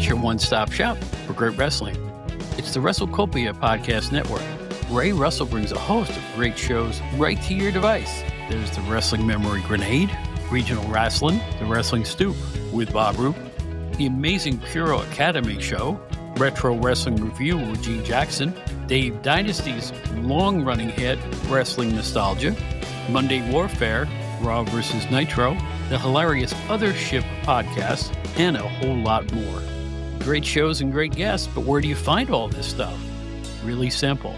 It's your one-stop shop for great wrestling. It's the WrestleCopia Podcast Network. Ray Russell brings a host of great shows right to your device. There's the Wrestling Memory Grenade, Regional Wrestling, the Wrestling Stoop with Bob Roop, the Amazing Puro Academy Show, Retro Wrestling Review with Gene Jackson, Dave Dynasty's long-running hit, Wrestling Nostalgia, Monday Warfare, Raw vs. Nitro, the hilarious Other Ship podcast, and a whole lot more. Great shows and great guests, but where do you find all this stuff? Really simple.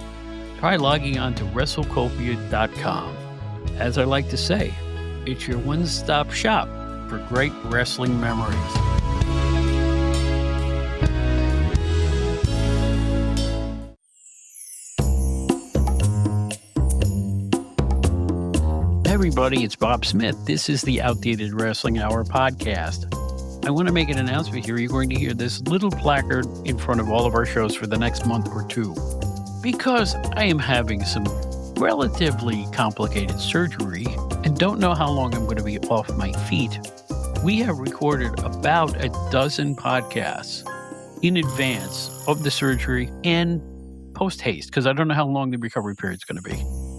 Try logging on to WrestleCopia.com. As I like to say, it's your one-stop shop for great wrestling memories. Hey everybody, it's Bob Smith. This is the Outdated Wrestling Hour podcast. I want to make an announcement here. You're going to hear this little placard in front of all of our shows for the next month or two. Because I am having some relatively complicated surgery and don't know how long I'm going to be off my feet, we have recorded about a dozen podcasts in advance of the surgery and post-haste, because I don't know how long the recovery period is going to be.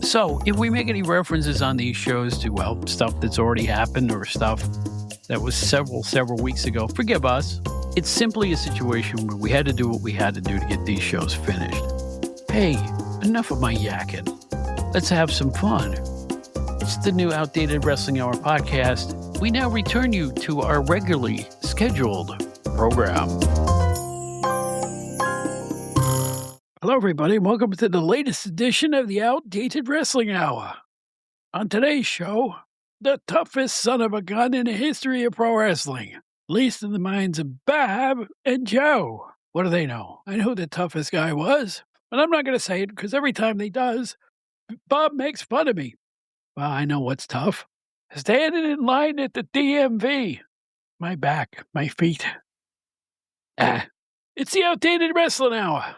So if we make any references on these shows to, well, stuff that's already happened or stuff that was several weeks ago, forgive us. It's simply a situation where we had to do what we had to do to get these shows finished. Hey, enough of my yakking. Let's have some fun. It's the new Outdated Wrestling Hour podcast. We now return you to our regularly scheduled program. Hello, everybody, and welcome to the latest edition of the Outdated Wrestling Hour. On today's show, the toughest son of a gun in the history of pro wrestling, at least in the minds of Bob and Joe. What do they know? I know who the toughest guy was, but I'm not going to say it because every time he does, Bob makes fun of me. Well, I know what's tough. Standing in line at the DMV. My back, my feet. It's the Outdated Wrestling Hour.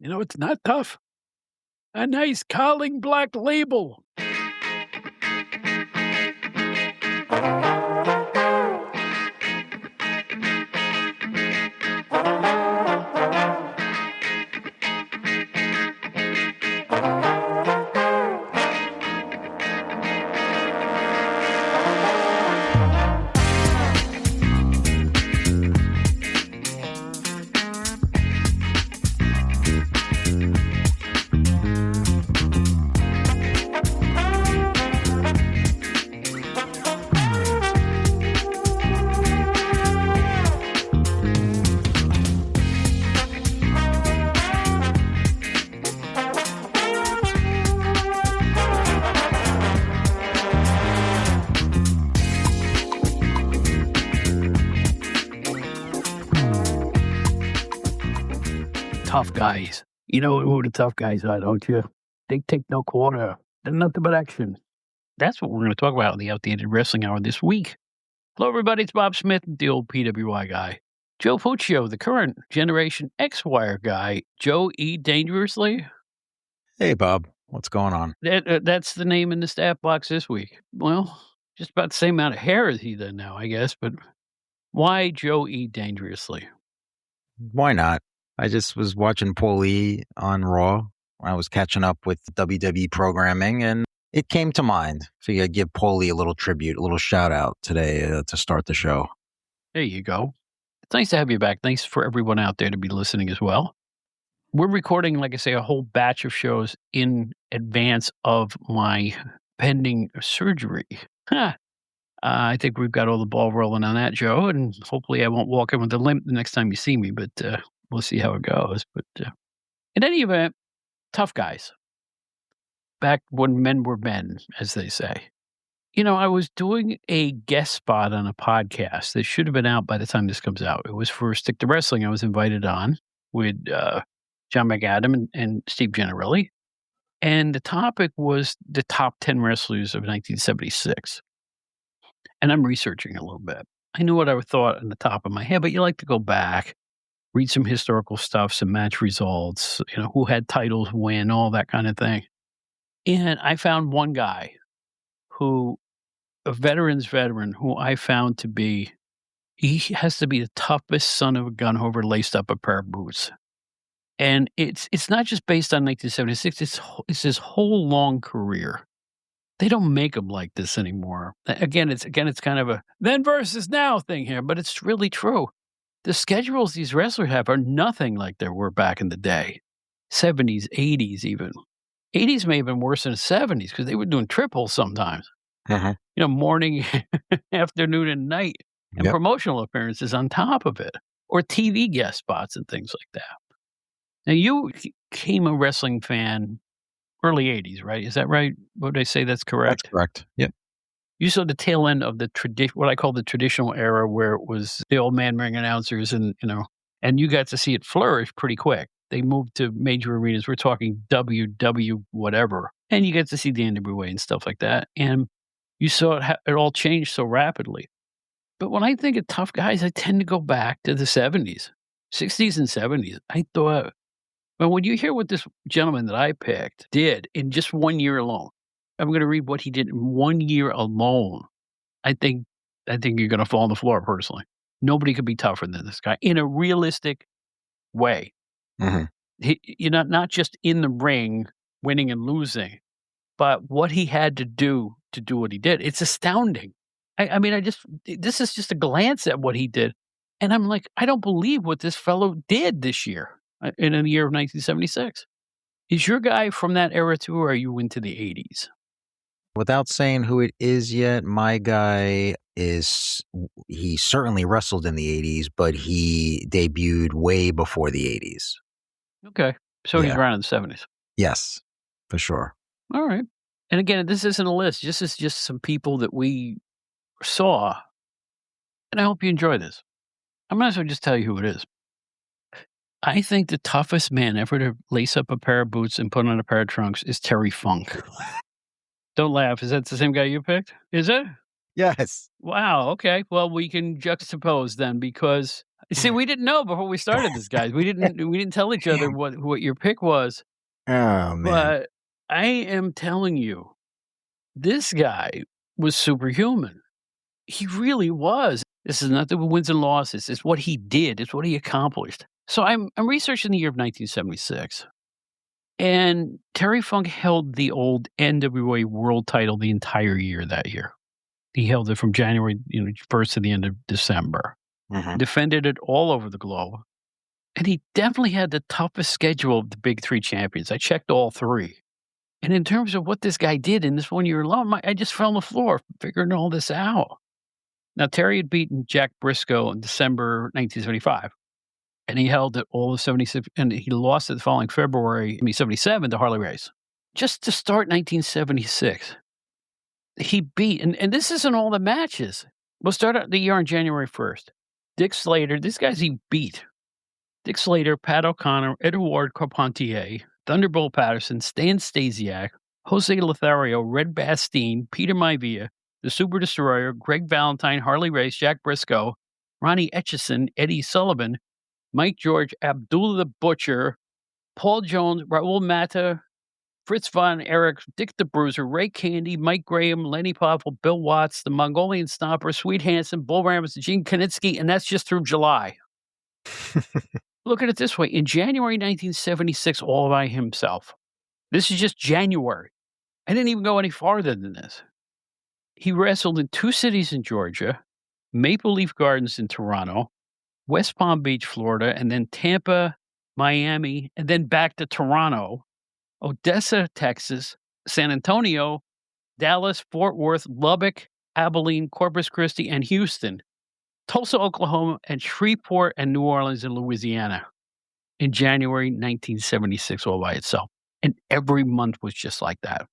You know, it's not tough. A nice Carling Black label. Tough guys. You know who the tough guys are, don't you? They take no quarter. They're nothing but action. That's what we're going to talk about in the Outdated Wrestling Hour this week. Hello, everybody. It's Bob Smith, the old PWI guy. Joe Puccio, the current Generation X-Wire guy. Joe E. Dangerously. Hey, Bob. What's going on? That's the name in the staff box this week. Well, just about the same amount of hair as he does now, I guess. But why Joe E. Dangerously? Why not? I just was watching Paulie on Raw. I was catching up with WWE programming, and it came to mind. Figured I'd give Paulie a little tribute, a little shout out today to start the show. There you go. It's nice to have you back. Thanks for everyone out there to be listening as well. We're recording, like I say, a whole batch of shows in advance of my pending surgery. I think we've got all the ball rolling on that, Joe, and hopefully I won't walk in with a limp the next time you see me, but we'll see how it goes. But in any event, tough guys. Back when men were men, as they say. You know, I was doing a guest spot on a podcast that should have been out by the time this comes out. It was for Stick to Wrestling. I was invited on with John McAdam and Steve Gennarelli. And the topic was the top 10 wrestlers of 1976. And I'm researching a little bit. I knew what I thought on the top of my head, but you like to go back, read some historical stuff, some match results, you know, who had titles when, all that kind of thing. And I found one guy who, a veteran's veteran, who I found to be He has to be the toughest son of a gun who ever laced up a pair of boots. And it's not just based on 1976, it's his whole long career. They don't make them like this anymore. It's kind of a then versus now thing here, but it's really true. The schedules these wrestlers have are nothing like they were back in the day. 70s, 80s even. 80s may have been worse than the 70s because they were doing triples sometimes. Mhm. Morning, afternoon, and night, and Yep. promotional appearances on top of it, or TV guest spots and things like that. Now, you became a wrestling fan early 80s, right? Is that right? Would I say that's That's correct? correct. Yep. You saw the tail end of the what I call the traditional era, where it was the old man ring announcers, and you got to see it flourish pretty quick. They moved to major arenas. We're talking WW whatever, and you get to see the NWA and stuff like that. And you saw it all change so rapidly. But when I think of tough guys, I tend to go back to the 70s, 60s, and 70s. I thought, well, when you hear what this gentleman that I picked did in just 1 year alone, I'm going to read what he did in 1 year alone. I think you're gonna fall on the floor personally. Nobody could be tougher than this guy in a realistic way. Mhm. Not just in the ring, winning and losing, but what he had to do what he did. It's astounding. I mean, this is just a glance at what he did, and I'm like, I don't believe what this fellow did this year, in the year of 1976. Is your guy from that era too, or are you into the 80s? Without saying who it is yet, my guy he certainly wrestled in the '80s, but he debuted way before the '80s. Okay, so he's Yeah. around in the 70s. Yes, for sure. All right. And again, this isn't a list. This is just some people that we saw, and I hope you enjoy this. I might as well just tell you who it is. I think the toughest man ever to lace up a pair of boots and put on a pair of trunks is Terry Funk. Don't laugh. Is that the same guy you picked? Is it? Yes. Wow. Okay. Well, we can juxtapose then because see, we didn't know before we started this, guys. We didn't tell each other what your pick was, Oh, man. but I am telling you, this guy was superhuman. He really was. This is not the wins and losses. It's what he did. It's what he accomplished. So I'm researching the year of 1976, and Terry Funk held the old NWA World Title the entire year that year. He held it from January 1st to the end of December. Mhm. Defended it all over the globe, and he definitely had the toughest schedule of the big three champions. I checked all three, and in terms of what this guy did in this 1 year alone, I just fell on the floor figuring all this out. Now, Terry had beaten Jack Briscoe in December 1975, and he held it all of 76, and he lost it the following February, 77 to Harley Race. Just to start 1976, he beat, and this isn't all the matches. We'll start out the year on January 1st. Dick Slater, these guys he beat. Dick Slater, Pat O'Connor, Edouard Carpentier, Thunderbolt Patterson, Stan Stasiak, Jose Lothario, Red Bastien, Peter Maivia, the Super Destroyer, Greg Valentine, Harley Race, Jack Briscoe, Ronnie Etchison, Eddie Sullivan, Mike George, Abdullah the Butcher, Paul Jones, Raul Mata, Fritz Von Erich, Dick the Bruiser, Ray Candy, Mike Graham, Lenny Poffel, Bill Watts, the Mongolian Stomper, Sweet Hansen, Bull Ramos, Gene Knitsky, and that's just through July. Look at it this way. In January 1976, all by himself. This is just January. I didn't even go any farther than this. He wrestled in 2 cities in Georgia, Maple Leaf Gardens in Toronto, West Palm Beach, Florida, and then Tampa, Miami, and then back to Toronto, Odessa, Texas, San Antonio, Dallas, Fort Worth, Lubbock, Abilene, Corpus Christi, and Houston, Tulsa, Oklahoma, and Shreveport and New Orleans in Louisiana in January 1976 all by itself. And every month was just like that.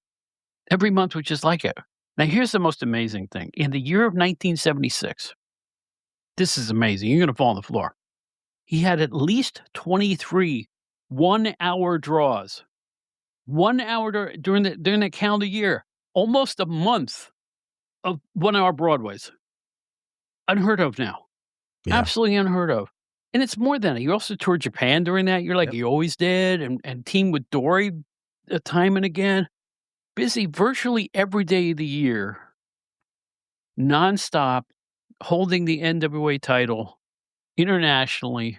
Every month was just like it. Now, here's the most amazing thing. In the year of 1976, this is amazing. You're going to fall on the floor. He had at least 23 1-hour draws. 1 hour during that calendar year. Almost a month of 1-hour Broadways. Unheard of now. Yeah. Absolutely unheard of. And it's more than that. You also toured Japan during that year like Yep. you always did, and teamed with Dory time and again. Busy virtually every day of the year, nonstop, holding the NWA title internationally,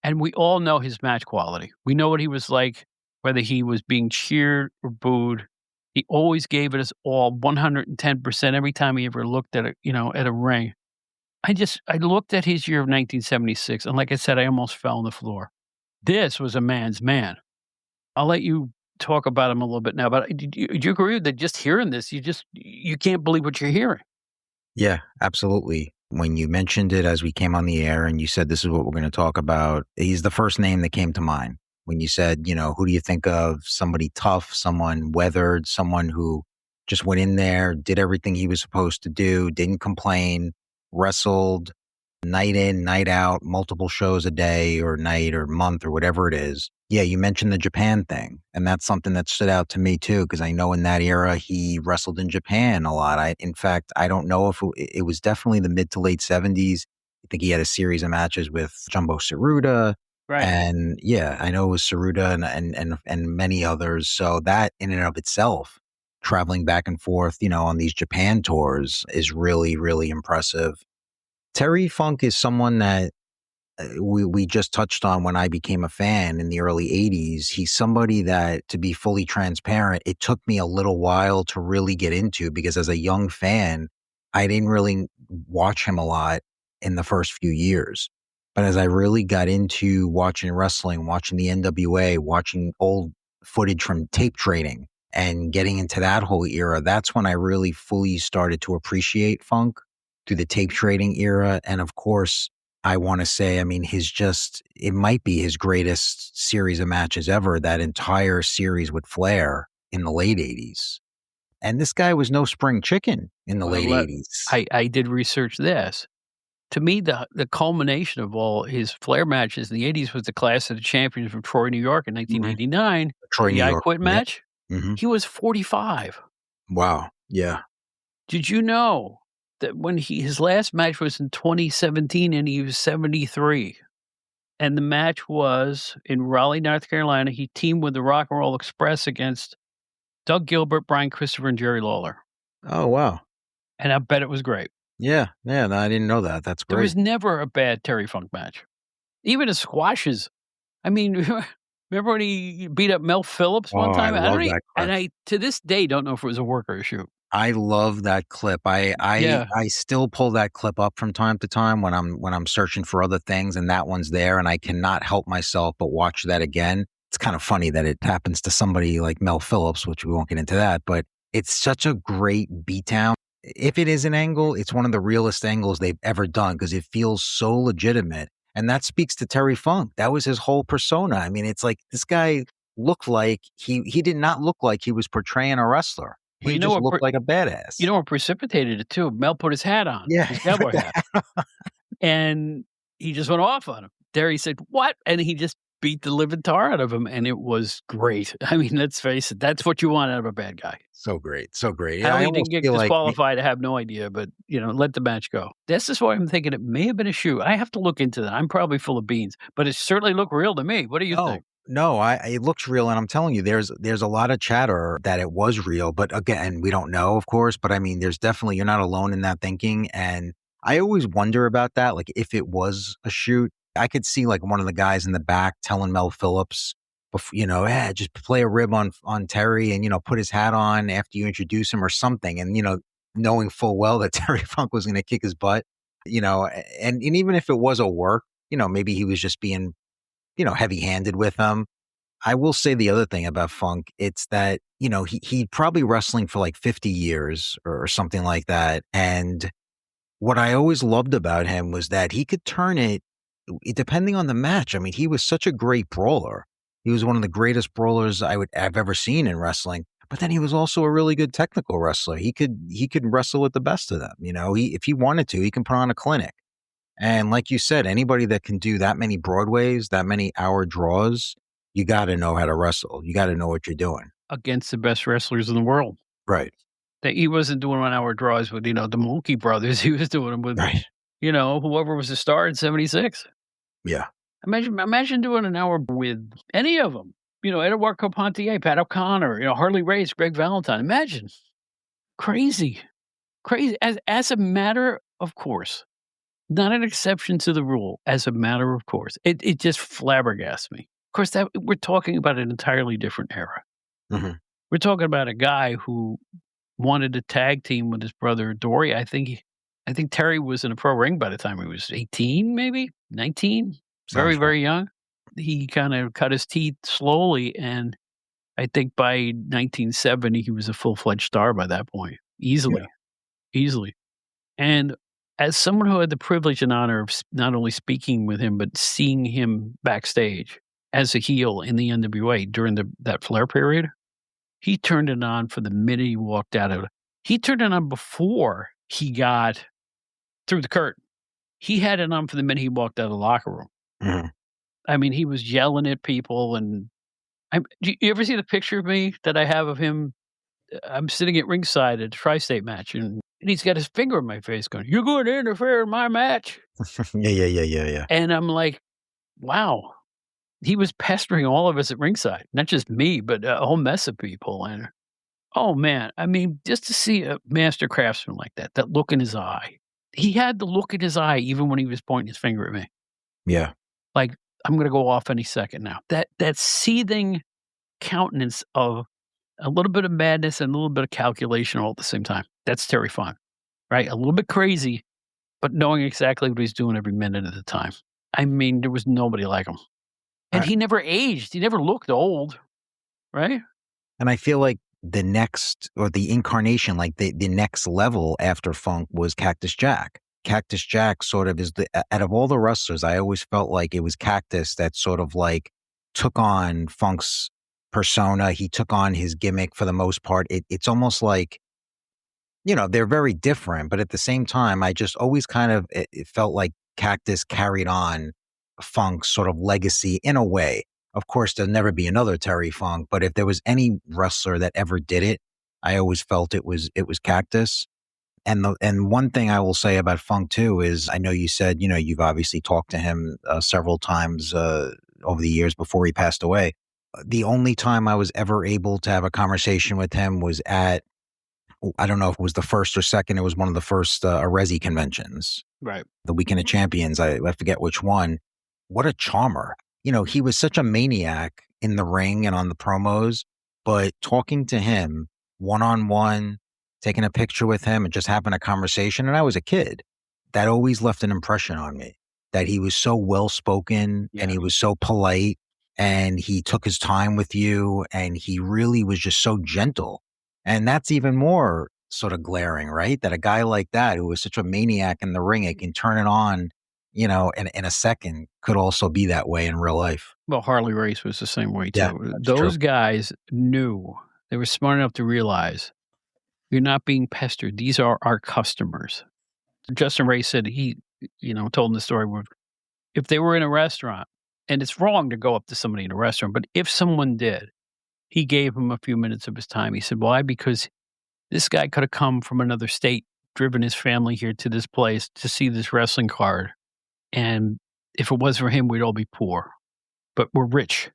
and we all know his match quality. We know what he was like, whether he was being cheered or booed. He always gave it his all, 110% every time he ever looked at at a ring. I looked at his year of 1976, and like I said, I almost fell on the floor. This was a man's man. I'll let you talk about him a little bit now, but do you agree that just hearing this, you can't believe what you're hearing? Yeah, absolutely. When you mentioned it as we came on the air and you said this is what we're going to talk about, he's the first name that came to mind. When you said, who do you think of? Somebody tough, someone weathered, someone who just went in there, did everything he was supposed to do, didn't complain, wrestled night in, night out, multiple shows a day or night or month or whatever it is. Yeah, you mentioned the Japan thing, and that's something that stood out to me too, because I know in that era he wrestled in Japan a lot. In fact, I don't know if it was definitely the mid to late 70s. I think he had a series of matches with Jumbo Tsuruta, Right. and yeah, I know it was Tsuruta and many others. So that in and of itself, traveling back and forth, on these Japan tours is really, really impressive. Terry Funk is someone that we just touched on when I became a fan in the early 80s. He's somebody that, to be fully transparent, it took me a little while to really get into because as a young fan, I didn't really watch him a lot in the first few years. But as I really got into watching wrestling, watching the NWA, watching old footage from tape trading and getting into that whole era, that's when I really fully started to appreciate Funk through the tape trading era. And of course, I want to say, it might be his greatest series of matches ever, that entire series with Flair in the late 80s. And this guy was no spring chicken in the Well, late 80s. I did research this. To me, the culmination of all his Flair matches in the '80s was the Clash of the Champions from Troy, New York in Mhm. 1989. Troy, The New I York. Quit Yeah. match. Hmm. He was 45. Wow. Yeah. Did you know that when his last match was in 2017 and he was 73? And the match was in Raleigh, North Carolina. He teamed with the Rock and Roll Express against Doug Gilbert, Brian Christopher, and Jerry Lawler. Oh, wow. And I bet it was great. Yeah. Yeah. No, I didn't know that. That's There was great. never a bad Terry Funk match. Even his squashes. I mean, remember when he beat up Mel Phillips Oh, one I time? love that clip. I to this day don't know if it was a work or a shoot. I love that clip. Yeah. I still pull that clip up from time to time when I'm searching for other things and that one's there and I cannot help myself but watch that again. It's kind of funny that it happens to somebody like Mel Phillips, which we won't get into that, but it's such a great beatdown. If it is an angle, it's one of the realest angles they've ever done because it feels so legitimate. And that speaks to Terry Funk. That was his whole persona. I mean, it's like this guy looked like he did not look like he was portraying a wrestler. Well, He just looked like a badass. what precipitated it too? Mel put his hat on, Yeah. his cowboy hat, and he just went off on him. Terry said, "What?" And he just beat the living tar out of him, and it was great. I mean, let's face it, that's what you want out of a bad guy. So great. So great. Yeah, How I he almost didn't get feel like disqualified, I have no idea, but, let the match go. This is why I'm thinking it may have been a shoe. I have to look into that. I'm probably full of beans, but it certainly looked real to me. What do you no, think? no, it looks real, and I'm telling you, there's a lot of chatter that it was real, but again, we don't know, of course, but I mean, there's definitely you're not alone in that thinking, and I always wonder about that, like, if it was a shoot, I could see, like, one of the guys in the back telling Mel Phillips, "Yeah, just play a rib on Terry and, put his hat on after you introduce him," or something, and, knowing full well that Terry Funk was gonna kick his butt, and even if it was a work, maybe he was just being heavy-handed with them. I will say the other thing about Funk, it's that, he probably wrestling for like 50 years or something like that. And what I always loved about him was that he could turn it depending on the match. I mean, he was such a great brawler. He was one of the greatest brawlers I've ever seen in wrestling. But then he was also a really good technical wrestler. He could wrestle with the best of them. If he wanted to, he can put on a clinic. And like you said, anybody that can do that many Broadways, that many hour draws, you got to know how to wrestle. You got to know what you're doing. Against the best wrestlers in the world. Right. That he wasn't doing 1-hour draws with, the Mookie brothers. He was doing them with, Right. whoever was the star in '76. Yeah. Imagine doing an hour with any of them. Edouard Carpentier, Pat O'Connor, Harley Race, Greg Valentine. Imagine. Crazy. Crazy. As a matter Of course. Not an exception to the rule, as a matter of course. It just flabbergasts me. Of course, that we're talking about an entirely different era. Mhm. We're talking about a guy who wanted to tag team with his brother Dory. I think Terry was in a pro ring by the time he was 18, maybe 19. Very, Sounds right. very young. He kind of cut his teeth slowly, and I think by 1970 he was a full-fledged star by that point. Yeah. Easily, easily. And as someone who had the privilege and honor of not only speaking with him, but seeing him backstage as a heel in the NWA during that Flair period, he turned it on for the minute he walked out of it. He turned it on before he got through the curtain. He had it on for the minute he walked out of the locker room. Mhm. I mean, he was yelling at people, and do you ever see the picture of me that I have of him? I'm sitting at ringside at a tri-state match, and he's got his finger in my face going, "You're going to interfere in my match." Yeah, yeah, yeah, yeah, yeah. And I'm like, wow. He was pestering all of us at ringside, not just me, but a whole mess of people. And oh man, I mean, just to see a master craftsman like that, that look in his eye. He had the look in his eye even when he was pointing his finger at me. Yeah. Like, I'm gonna go off any second now. That seething countenance of a little bit of madness and a little bit of calculation all at the same time. That's Terry Funk, right? A little bit crazy, but knowing exactly what he's doing every minute of the time. I mean, there was nobody like him. And I he never aged. He never looked old, right? and I feel like the next or the incarnation, like the next level after Funk was Cactus Jack. Cactus Jack sort of is out of all the wrestlers, I always felt like it was Cactus that sort of like took on Funk's persona. He took on his gimmick for the most part. It's almost like, they're very different, but at the same time, I just always kind of it felt like Cactus carried on Funk's sort of legacy in a way. Of course, there'll never be another Terry Funk, but if there was any wrestler that ever did it, I always felt it was Cactus. And one thing I will say about Funk too is I know you said you've obviously talked to him several times over the years before he passed away. The only time I was ever able to have a conversation with him was at, I don't know if it was the first or second. It was one of the first Arezi conventions, Right. the Weekend of Champions. I forget which one. What a charmer. He was such a maniac in the ring and on the promos, but talking to him one on one, taking a picture with him and just having a conversation. And I was a kid. That always left an impression on me that he was so well spoken and Yeah. he was so polite and he took his time with you and he really was just so gentle. And that's even more sort of glaring, right? That a guy like that who was such a maniac in the ring, it can turn it on, in a second, could also be that way in real life. Well, Harley Race was the same way Yeah, too. that's true. Those guys knew, they were smart enough to realize you're not being pestered. These are our customers. Justin Ray said told him the story where if they were in a restaurant, and it's wrong to go up to somebody in a restaurant, but if someone did, he gave him a few minutes of his time. He said, why? Because this guy could have come from another state, driven his family here to this place to see this wrestling card. And if it was for him, we'd all be poor. But we're rich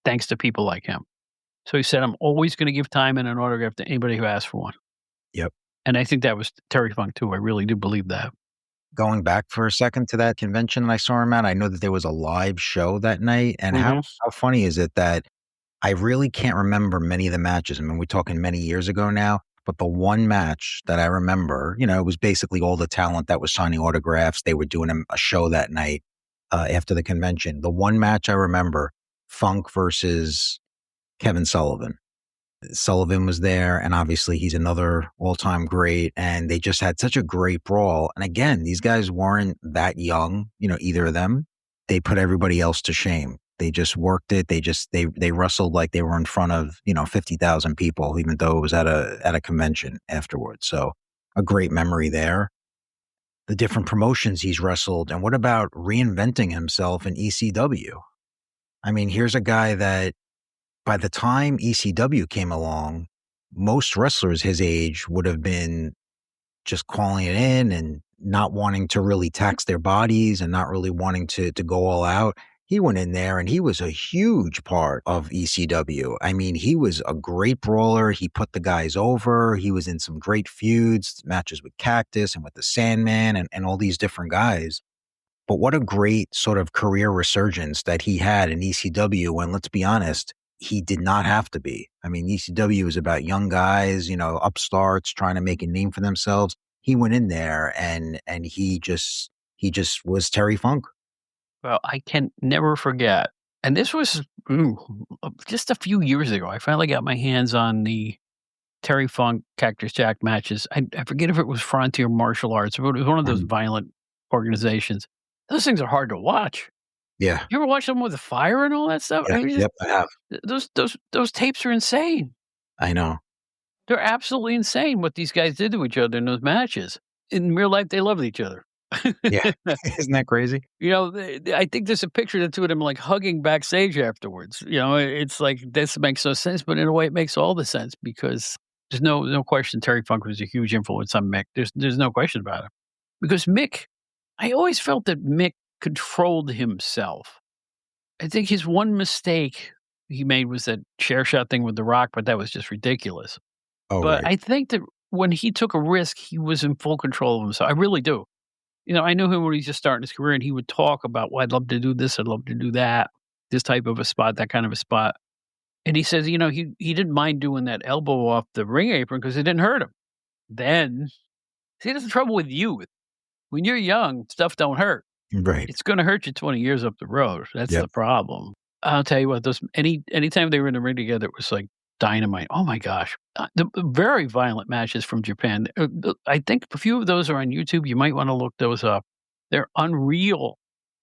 thanks to people like him. So he said, I'm always going to give time and an autograph to anybody who asks for one. Yep. And I think that was Terry Funk too. I really do believe that. Going back for a second to that convention that I saw him at, I know that there was a live show that night. And Mhm. how funny is it that I really can't remember many of the matches? I mean, we're talking many years ago now, but the one match that I remember, it was basically all the talent that was signing autographs. They were doing a show that night after the convention. The one match I remember, Funk versus Kevin Sullivan. Sullivan was there, and obviously he's another all-time great, and they just had such a great brawl. And again, these guys weren't that young, either of them. They put everybody else to shame. They just worked it. They wrestled like they were in front of, 50,000 people, even though it was at a convention afterwards. So a great memory there. The different promotions he's wrestled, and what about reinventing himself in ECW? I mean, here's a guy that by the time ECW came along, most wrestlers his age would have been just calling it in and not wanting to really tax their bodies and not really wanting to go all out. he went in there and he was a huge part of ECW. I mean, he was a great brawler. He put the guys over. He was in some great feuds, matches with Cactus and with the Sandman and all these different guys. But what a great sort of career resurgence that he had in ECW when, let's be honest, he did not have to be. I mean, ECW is about young guys, upstarts trying to make a name for themselves. He went in there and he just was Terry Funk. Well, I can never forget, and this was just a few years ago. I finally got my hands on the Terry Funk Cactus Jack matches. I forget if it was Frontier Martial Arts, but it was one of those Mhm. violent organizations. Those things are hard to watch. Yeah. You ever watch them with the fire and all that stuff? Yeah. I mean, Yep. I have. those tapes are insane. I know. They're absolutely insane what these guys did to each other in those matches. In real life, they loved each other. Yeah. Isn't that crazy? I think there's a picture of the two of them, like, hugging backstage afterwards. It's like, this makes no sense, but in a way, it makes all the sense because there's no question Terry Funk was a huge influence on Mick. There's no question about it. Because Mick, I always felt that Mick controlled himself. I think his one mistake he made was that chair shot thing with The Rock, but that was just ridiculous. Oh, But right. I think that when he took a risk, he was in full control of himself. I really do. I knew him when he was just starting his career, and he would talk about, "Well, I'd love to do this, I'd love to do that, this type of a spot, that kind of a spot." And he says, he didn't mind doing that elbow off the ring apron because it didn't hurt him. Then, see, that's the trouble with youth. When you're young, stuff don't hurt. Right. It's gonna hurt you 20 years up the road. That's Yep. the problem. I'll tell you what, those anytime they were in the ring together, it was like dynamite. Oh my gosh. The very violent matches from Japan. I think a few of those are on YouTube. You might wanna look those up. They're unreal.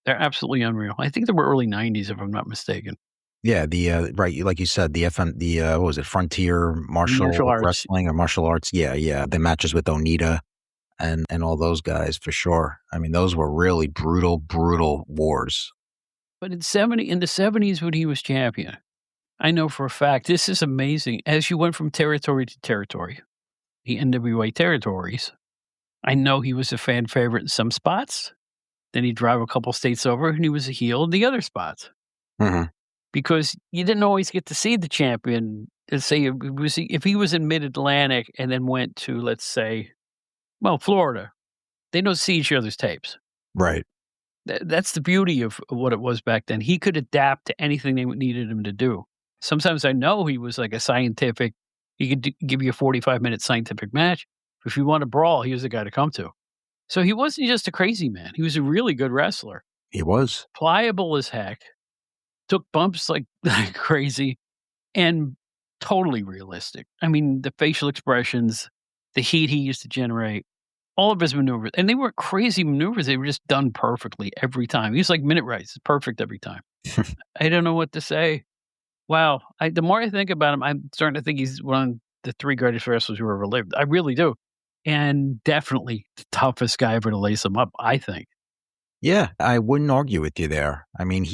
They're absolutely unreal. I think they were early '90s, if I'm not mistaken. Yeah, right, like you said, the what was it, Frontier Martial Martial arts. Wrestling or martial arts? Yeah, yeah, the matches with Onita and all those guys for sure. I mean, those were really brutal, brutal wars. But in the '70s when he was champion, I know for a fact, this is amazing. As you went from territory to territory, the NWA territories, I know he was a fan favorite in some spots. Then he'd drive a couple states over and he was a heel in the other spots Mhm. because you didn't always get to see the champion. Let's say if he was in Mid Atlantic and then went to, let's say, well, Florida, they don't see each other's tapes. Right. That's the beauty of what it was back then. He could adapt to anything they needed him to do. Sometimes I know he was like a scientific. He could give you a 45-minute scientific match. If you want to brawl, he was the guy to come to. So he wasn't just a crazy man. He was a really good wrestler. He was. Pliable as heck, took bumps like like crazy, and totally realistic. I mean, the facial expressions, the heat he used to generate, all of his maneuvers, and they weren't crazy maneuvers, they were just done perfectly every time. He was like minute rights, perfect every time. I don't know what to say. Wow, the more I think about him, I'm starting to think he's one of the 3 greatest wrestlers who ever lived. I really do, and definitely the toughest guy ever to lace him up, I think. Yeah, I wouldn't argue with you there. I mean,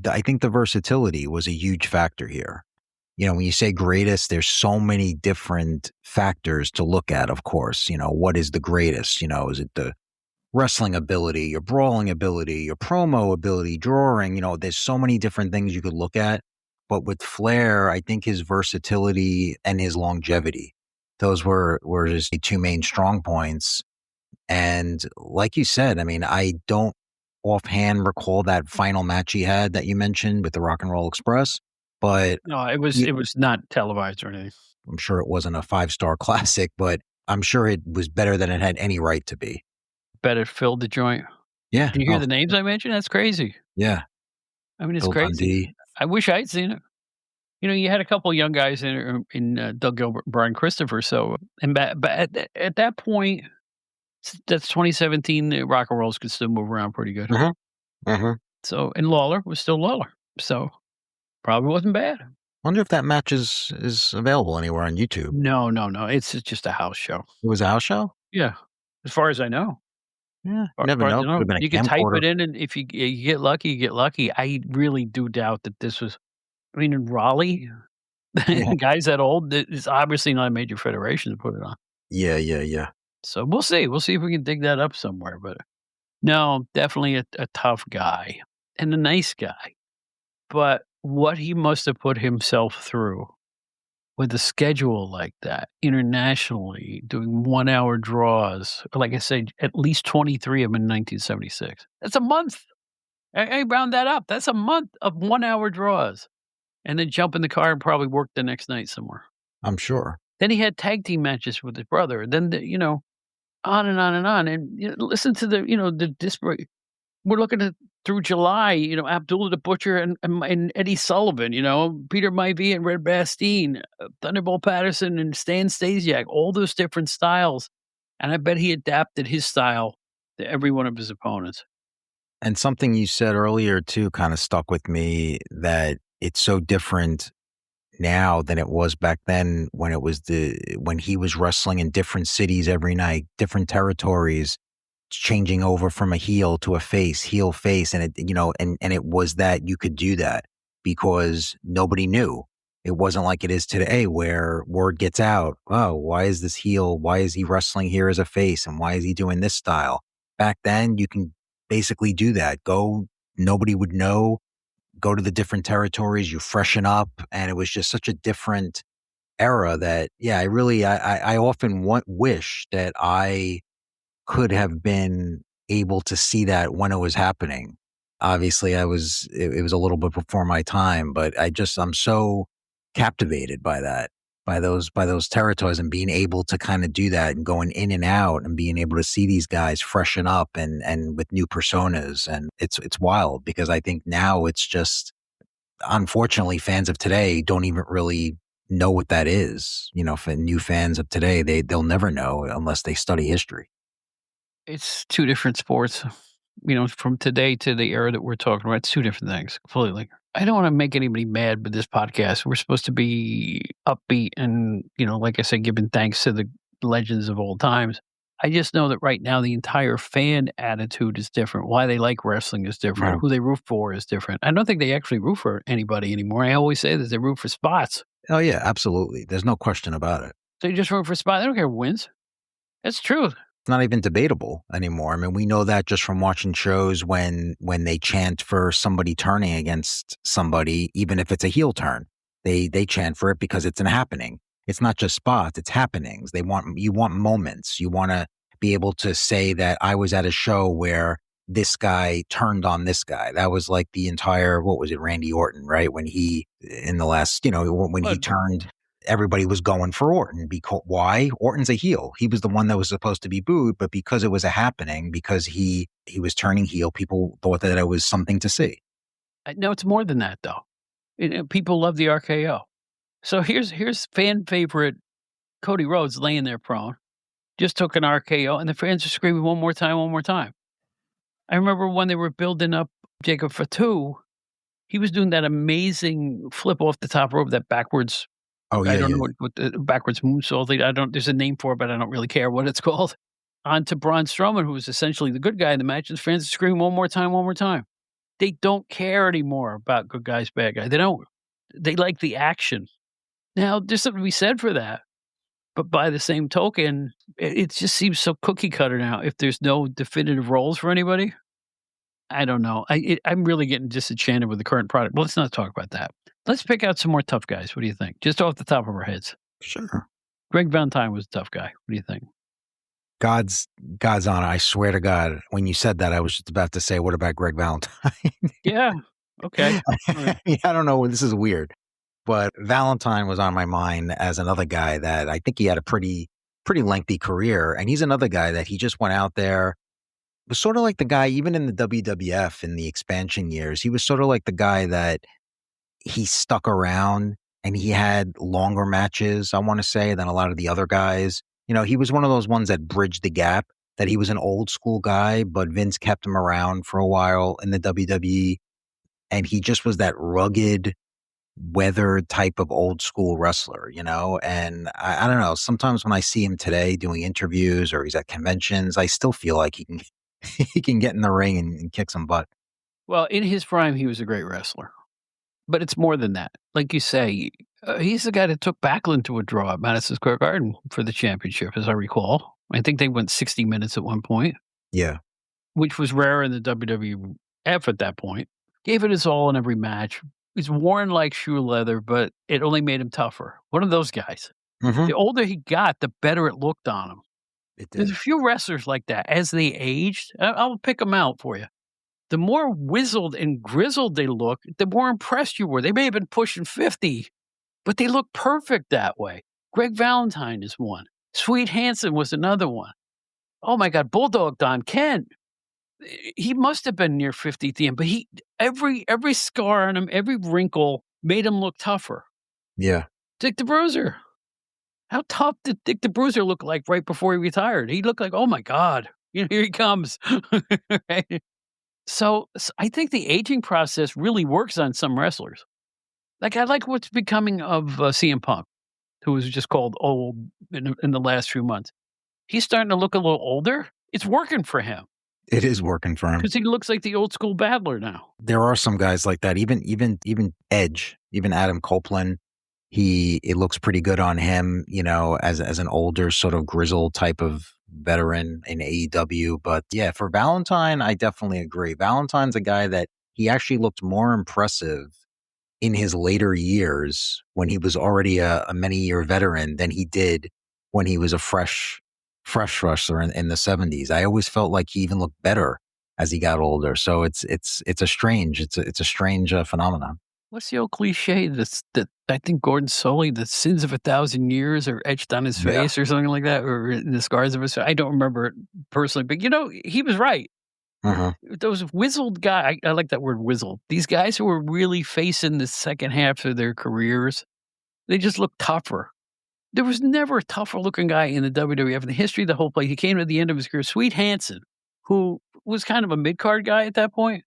I think the versatility was a huge factor here. When you say greatest, there's so many different factors to look at, of course. What is the greatest? Is it the wrestling ability, your brawling ability, your promo ability, drawing? There's so many different things you could look at. But with Flair, I think his versatility and his longevity, those were just the 2 main strong points. And like you said, I mean, I don't offhand recall that final match he had that you mentioned with the Rock and Roll Express, but No, it was not televised or anything. I'm sure it wasn't a 5-star classic, but I'm sure it was better than it had any right to be. Bet it filled the joint. Yeah. Do you hear Oh, the names I mentioned? That's crazy. yeah. I mean, it's Bill crazy. Dundee. I wish I'd seen it. You had a couple young guys in Doug Gilbert, Brian Christopher. So, and but at that point, that's 2017. The rock and rolls could still move around pretty good. Mhm. Mhm. So, and Lawler was still Lawler. So, probably wasn't bad. Wonder if that match is available anywhere on YouTube. No, no, no. It's just a house show. It was a house show? Yeah, as far as I know. Yeah, you Far never far as know. I Could know. have been You a could type camcorder. it in, and if you get lucky, you get lucky. I really do doubt that this was. I mean, in Raleigh, Yeah. guys that old, it's obviously not a major federation to put it on. Yeah, yeah, yeah. So we'll see. We'll see if we can dig that up somewhere. But no, definitely a tough guy. and a nice guy. But what he must have put himself through with a schedule like that, internationally, doing 1-hour draws, like I said, at least 23 of them in 1976. That's a month. I round that up. That's a month of 1-hour draws, and then jump in the car and probably work the next night somewhere. I'm sure. Then he had tag team matches with his brother, then on and on and on, and, listen to the disparate. We're looking at through July, Abdullah the Butcher and Eddie Sullivan, Peter Maivia and Red Bastien, Thunderbolt Patterson and Stan Stasiak, all those different styles, and I bet he adapted his style to every one of his opponents. And something you said earlier too kind of stuck with me, that it's so different now than it was back then, when when he was wrestling in different cities every night, different territories, changing over from a heel to a face, heel face. And and it was that you could do that because nobody knew. It wasn't like it is today where word gets out. Oh, why is this heel? Why is he wrestling here as a face? And why is he doing this style? Back then, you can basically do that. Nobody would know. Go to the different territories, you freshen up. And it was just such a different era that, yeah, I often wish that I could have been able to see that when it was happening. Obviously, it was a little bit before my time, but I'm so captivated by that, by those territories, and being able to kind of do that and going in and out and being able to see these guys freshen up and with new personas. And it's wild, because I think now it's just, unfortunately, fans of today don't even really know what that is. For new fans of today, they'll never know unless they study history. It's two different sports, from today to the era that we're talking about. It's two different things completely. I don't want to make anybody mad with this podcast. We're supposed to be upbeat and, like I said, giving thanks to the legends of old times. I just know that right now the entire fan attitude is different. Why they like wrestling is different. Right. Who they root for is different. I don't think they actually root for anybody anymore. I always say that they root for spots. Oh yeah, absolutely. There's no question about it. So you just root for spots. They don't care who wins. That's true. It's not even debatable anymore. I mean, we know that just from watching shows when they chant for somebody turning against somebody, even if it's a heel turn. They chant for it because it's an happening. It's not just spots, it's happenings. You want moments. You want to be able to say that I was at a show where this guy turned on this guy. That was like the entire, what was it, Randy Orton, right? When he, in the last, when he turned, everybody was going for Orton. Because why? Orton's a heel. He was the one that was supposed to be booed, but because it was a happening, because he was turning heel, people thought that it was something to see. No, it's more than that, though. People love the RKO. So here's fan favorite Cody Rhodes laying there prone. Just took an RKO, and the fans are screaming one more time, one more time. I remember when they were building up Jacob Fatu, he was doing that amazing flip off the top rope, that backwards. Oh yeah, I don't yeah. know what the backwards moonsault. There's a name for it, but I don't really care what it's called. Onto Braun Strowman, who was essentially the good guy in the match. And the fans are screaming one more time, one more time. They don't care anymore about good guys, bad guys. They don't. They like the action. Now, there's something to be said for that. But by the same token, it just seems so cookie cutter now. If there's no definitive roles for anybody, I don't know. I'm really getting disenchanted with the current product. But let's not talk about that. Let's pick out some more tough guys. What do you think? Just off the top of our heads. Sure. Greg Valentine was a tough guy. What do you think? God's honor, I swear to God, when you said that, I was just about to say, what about Greg Valentine? Yeah. Okay. Right. I don't know. This is weird, but Valentine was on my mind as another guy that I think he had a pretty lengthy career. And he's another guy that he just went out there, was sort of like the guy, even in the WWF in the expansion years, he was sort of like the guy that he stuck around and he had longer matches, I want to say, than a lot of the other guys. He was one of those ones that bridged the gap, that he was an old school guy, but Vince kept him around for a while in the WWE. And he just was that rugged, weathered type of old school wrestler, And I don't know. Sometimes when I see him today doing interviews or he's at conventions, I still feel like he can he can get in the ring and kick some butt. Well, in his prime, he was a great wrestler. But it's more than that. Like you say, he's the guy that took Backlund to a draw at Madison Square Garden for the championship, as I recall. I think they went 60 minutes at one point. Yeah. Which was rare in the WWF at that point. gave it his all in every match. He's worn like shoe leather, but it only made him tougher. One of those guys. Hmm. The older he got, the better it looked on him. It There's did. a few wrestlers like that. As they aged, I'll pick them out for you. The more wizzled and grizzled they look, the more impressed you were. They may have been pushing 50, but they look perfect that way. Greg Valentine is one. Sweet Hansen was another one. Oh my God, Bulldog Don Kent. He must have been near 50 at the end, but every scar on him, every wrinkle made him look tougher. Yeah. Dick the Bruiser. How tough did Dick the Bruiser look like right before he retired? He looked like, oh my God, here he comes. Right? So I think the aging process really works on some wrestlers. Like I like what's becoming of CM Punk, who was just called old in the last few months. He's starting to look a little older. It's working for him It is working for him. because he looks like the old school battler now. There are some guys like that. Even Edge, even Adam Copeland. It looks pretty good on him, as an older sort of grizzled type of veteran in AEW. But yeah, for Valentine, I definitely agree. Valentine's a guy that he actually looked more impressive in his later years when he was already a many-year veteran than he did when he was a fresh wrestler in the 70s. I always felt like he even looked better as he got older. So it's a strange phenomenon. What's the old cliche that I think Gordon Soley, the sins of 1,000 years are etched on his Yeah. face or something like that, or in the scars of his. I don't remember it personally, but he was right. Uh-huh. Those wizzled guys, I like that word wizzled. These guys who were really facing the second half of their careers, they just look tougher. There was never a tougher looking guy in the WWF in the history of the whole place. He came to the end of his career. Sweet Hansen, who was kind of a mid card guy at that point,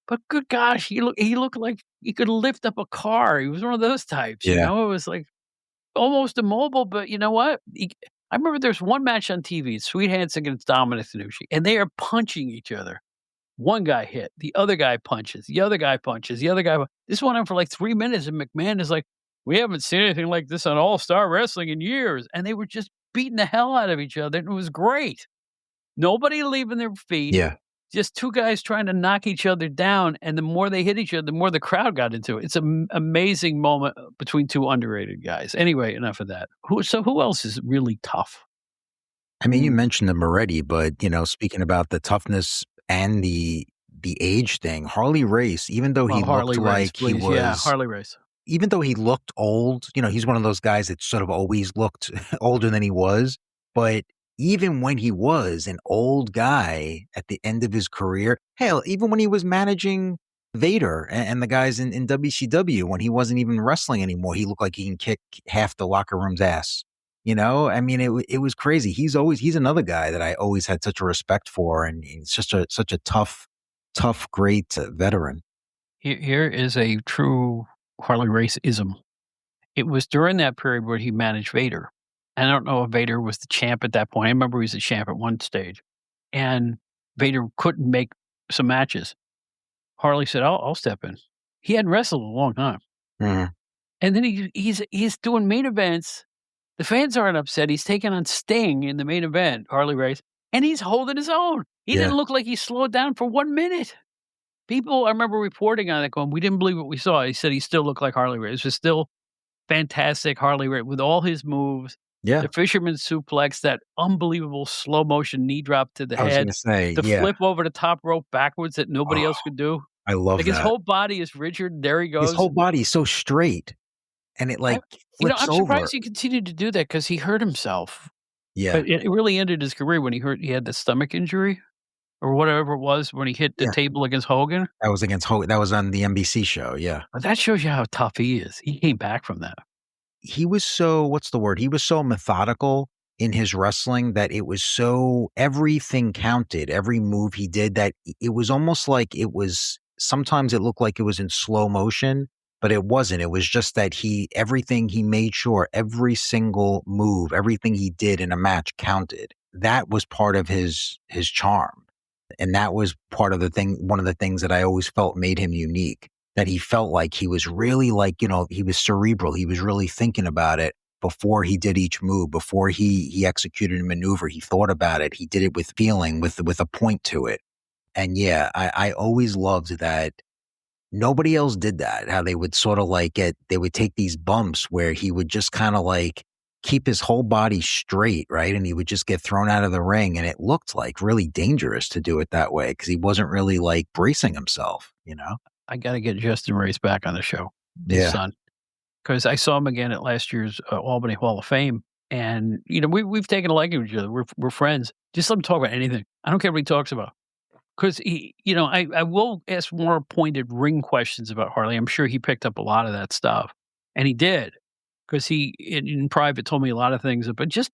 but good gosh, he looked like he could lift up a car. He was one of those types, Yeah. It was like almost immobile, but you know what? I remember there's one match on TV, Sweet Hansen against Dominic Tanucci, and they are punching each other. One guy hit, the other guy punches, the other guy punches, the other guy. This went on for like 3 minutes, and McMahon is like, "We haven't seen anything like this on All Star Wrestling in years," and they were just beating the hell out of each other, and it was great. Nobody leaving their feet. Yeah. Just two guys trying to knock each other down, and the more they hit each other, the more the crowd got into it. It's an amazing moment between two underrated guys. Anyway, enough of that. Who else is really tough? I mean, you mentioned them already, but speaking about the toughness and the age thing, Harley Race, even though he Well, Harley looked Race, like he please. Yeah, was, Harley Race. even though he looked old, he's one of those guys that sort of always looked older than he was. But even when he was an old guy at the end of his career, hell, even when he was managing Vader and the guys in WCW, when he wasn't even wrestling anymore, he looked like he can kick half the locker room's ass. I mean, it was crazy. He's another guy that I always had such a respect for, and he's such a tough, great veteran. Here is a true Harley Race-ism. It was during that period where he managed Vader. I don't know if Vader was the champ at that point. I remember he was the champ at one stage, and Vader couldn't make some matches. Harley said, I'll step in. He hadn't wrestled in a long time. Mhm. And then he's doing main events. The fans aren't upset. He's taking on Sting in the main event, Harley Race, and he's holding his own. He Yeah. didn't look like he slowed down for 1 minute. People, I remember reporting on it going, we didn't believe what we saw. He said he still looked like Harley Race. It was still fantastic Harley Race with all his moves. Yeah. The fisherman suplex, that unbelievable slow motion knee drop to the I was head, gonna say, the yeah. flip over the top rope backwards that nobody Oh, else could do. I love Like that. his whole body is rigid. There he goes. His whole body is so straight, and it I, flips I'm over. surprised he continued to do that because he hurt himself. Yeah. But it really ended his career when he had the stomach injury or whatever it was when he hit the Yeah. table against Hogan. That was against Hogan. That was on the NBC show. Yeah. But that shows you how tough he is. He came back from that. He was so, what's the word? He was so methodical in his wrestling that it was so, everything counted, every move he did, that it was almost like sometimes it looked like it was in slow motion, but it wasn't. It was just that everything he made sure, every single move, everything he did in a match counted. That was part of his charm. And that was part of one of the things that I always felt made him unique, that he felt like he was really he was cerebral. He was really thinking about it before he did each move, before he executed a maneuver. He thought about it. He did it with feeling, with a point to it. And yeah, I always loved that nobody else did that. How they would sort of like they would take these bumps where he would just kind of like keep his whole body straight, right? And he would just get thrown out of the ring. And it looked like really dangerous to do it that way because he wasn't really like bracing himself, you know? I got to get Justin Race back on the show, his Yeah. son, because I saw him again at last year's Albany Hall of Fame. And, you know, we've taken a liking to each other. We're friends. Just let him talk about anything. I don't care what he talks about. Because he, you know, I will ask more pointed ring questions about Harley. I'm sure he picked up a lot of that stuff, and he did, because he in private told me a lot of things. But just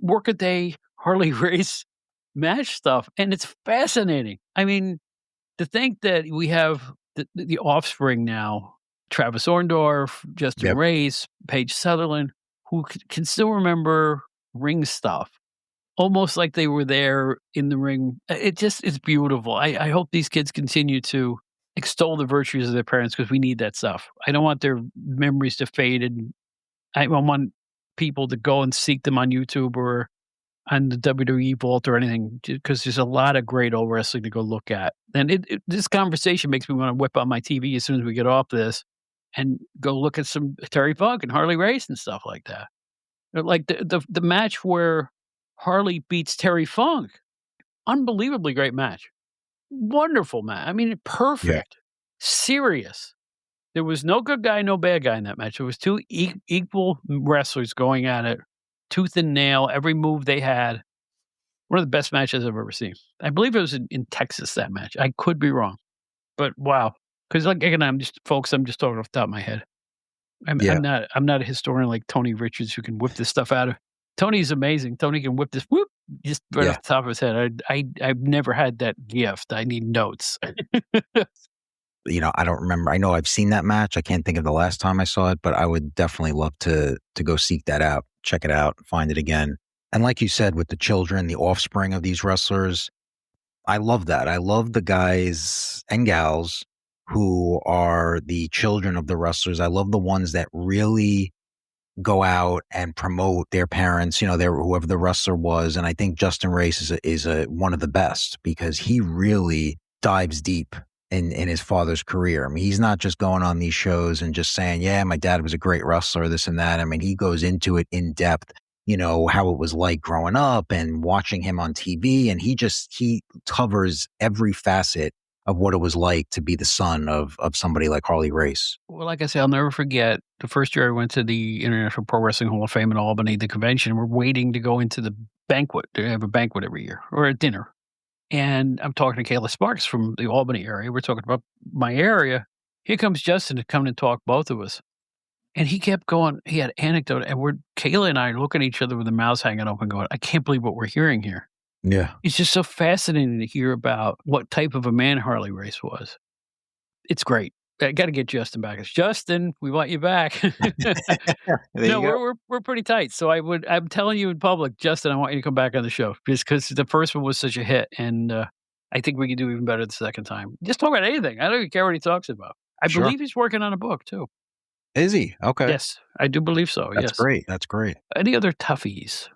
work a day Harley race match stuff, and it's fascinating. I mean, to think that we have the offspring now, Travis Orndorff, Justin Yep. Race, Paige Sutherland, who can still remember ring stuff almost like they were there in the ring. It's beautiful. I hope these kids continue to extol the virtues of their parents because we need that stuff. I don't want their memories to fade, and I don't want people to go and seek them on YouTube or on the WWE Vault or anything because there's a lot of great old wrestling to go look at. And this conversation makes me want to whip out my TV as soon as we get off this and go look at some Terry Funk and Harley Race and stuff like that. Like the match where Harley beats Terry Funk. Unbelievably great match. Wonderful match. I mean, perfect. Serious. There was no good guy, no bad guy in that match. It was two equal wrestlers going at it, tooth and nail, every move they had. One of the best matches I've ever seen. I believe it was in Texas, that match. I could be wrong. But wow. Because like again, I'm just talking off the top of my head. Yeah. I'm not a historian like Tony Richards who can whip this stuff out of. Tony's amazing. Tony can whip this whoop just right Yeah. off the top of his head. I've never had that gift. I need notes. You know, I don't remember. I know I've seen that match. I can't think of the last time I saw it, but I would definitely love to go seek that out, check it out, find it again. And like you said, with the children, the offspring of these wrestlers, I love that. I love the guys and gals who are the children of the wrestlers. I love the ones that really go out and promote their parents, you know, their whoever the wrestler was. And I think Justin Race is a one of the best because he really dives deep in his father's career. I mean, he's not just going on these shows and just saying, yeah, my dad was a great wrestler, this and that. I mean, he goes into it in depth, you know, how it was like growing up and watching him on TV. And he covers every facet of what it was like to be the son of somebody like Harley Race. Well, like I said, I'll never forget the first year I went to the International Pro Wrestling Hall of Fame in Albany, the convention. We're waiting to go into the banquet. They have a banquet every year or a dinner. And I'm talking to Kayla Sparks from the Albany area. We're talking about my area. Here comes Justin to come and talk, both of us. And he kept going. He had anecdote, and Kayla and I are looking at each other with their mouths hanging open, going, "I can't believe what we're hearing here." Yeah. It's just so fascinating to hear about what type of a man Harley Race was. It's great. I got to get Justin back. It's Justin. We want you back. No, we're pretty tight. So I'm telling you in public, Justin, I want you to come back on the show just because the first one was such a hit, and I think we can do even better the second time. Just talk about anything. I don't even care what he talks about. I Sure. believe he's working on a book too. Is he? Okay. Yes, I do believe so. That's Yes. great. That's great. Any other toughies?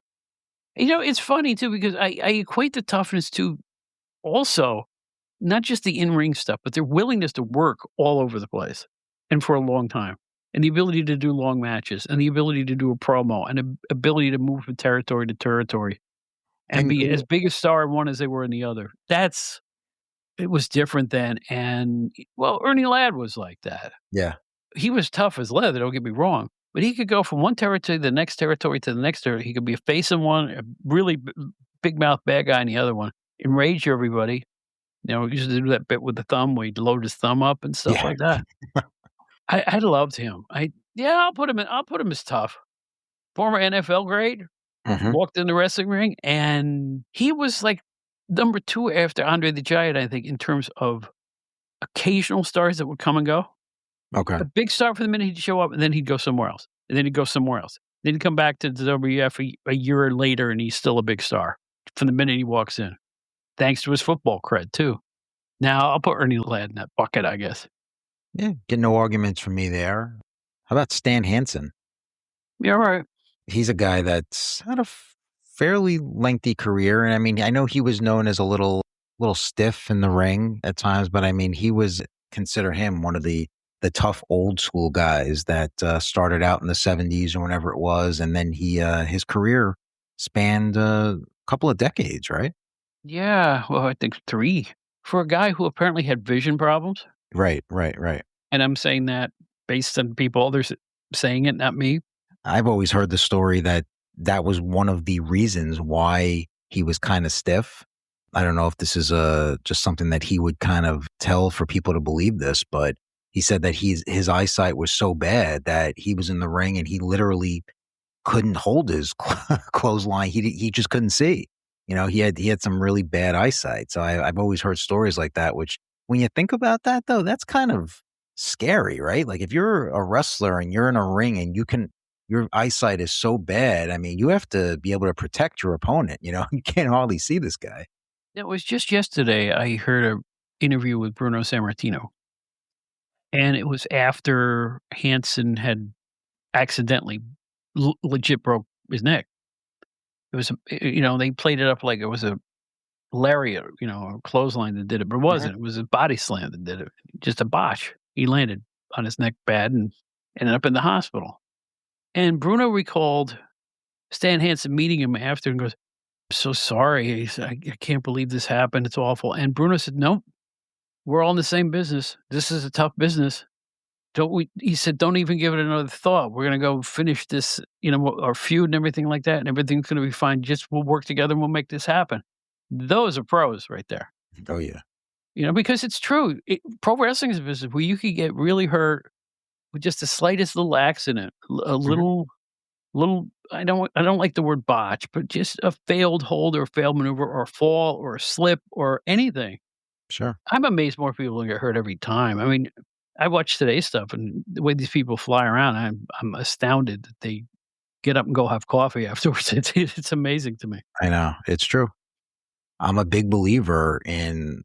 You know, it's funny too because I equate the toughness to also not just the in-ring stuff, but their willingness to work all over the place and for a long time, and the ability to do long matches, and the ability to do a promo, and the ability to move from territory to territory, and be as big a star in one as they were in the other. It was different then, and well, Ernie Ladd was like that. Yeah. He was tough as leather, don't get me wrong, but he could go from one territory to the next territory to the next territory. He could be a face in one, a really big mouth bad guy in the other one, enrage everybody. You know, he used to do that bit with the thumb where he'd load his thumb up and stuff like that. I loved him. I'll put him as tough. Former NFL grade, walked in the wrestling ring, and he was like number 2 after Andre the Giant, I think, in terms of occasional stars that would come and go. Okay. A big star for the minute he'd show up, and then he'd go somewhere else, and then he'd go somewhere else. Then he'd come back to the WWF a year later, and he's still a big star from the minute he walks in. Thanks to his football cred, too. Now, I'll put Ernie Ladd in that bucket, I guess. Yeah. Get no arguments from me there. How about Stan Hansen? Yeah, right. He's a guy that's had a fairly lengthy career. And I mean, I know he was known as a little stiff in the ring at times, but I mean, he was consider him one of the tough old school guys that started out in the 70s or whenever it was, and then his career spanned a couple of decades, right? Yeah, well, I think 3. For a guy who apparently had vision problems, Right, right, right. and I'm saying that based on people others saying it, not me. I've always heard the story that that was one of the reasons why he was kind of stiff. I don't know if this is just something that he would kind of tell for people to believe this, but he said that his eyesight was so bad that he was in the ring and he literally couldn't hold his clothesline. He just couldn't see. He had some really bad eyesight. So I've always heard stories like that. Which, when you think about that, though, that's kind of scary, right? Like, if you're a wrestler and you're in a ring and your eyesight is so bad. I mean, you have to be able to protect your opponent. You can't hardly see this guy. It was just yesterday I heard a interview with Bruno Sammartino, and it was after Hansen had accidentally legit broke his neck. It was, they played it up like it was a lariat, a clothesline that did it, but it Mhm. wasn't. It was a body slam that did it. Just a botch. He landed on his neck bad and ended up in the hospital. And Bruno recalled Stan Hansen meeting him after and goes, "So sorry." He said, I can't believe this happened. It's awful." And Bruno said, "No, we're all in the same business. This is a tough business. Don't we?" He said, "Don't even give it another thought. We're going to go finish this, our feud and everything like that. And everything's going to be fine. Just we'll work together and we'll make this happen." Those are pros right there. Oh yeah. Because it's true. Pro wrestling is a business where you could get really hurt with just the slightest little accident, a Mhm. little. I don't like the word botch, but just a failed hold or a failed maneuver or a fall or a slip or anything. Sure. I'm amazed more people don't get hurt every time. I mean, I watch today's stuff and the way these people fly around, I'm astounded that they get up and go have coffee afterwards. It's amazing to me. I know, it's true. I'm a big believer in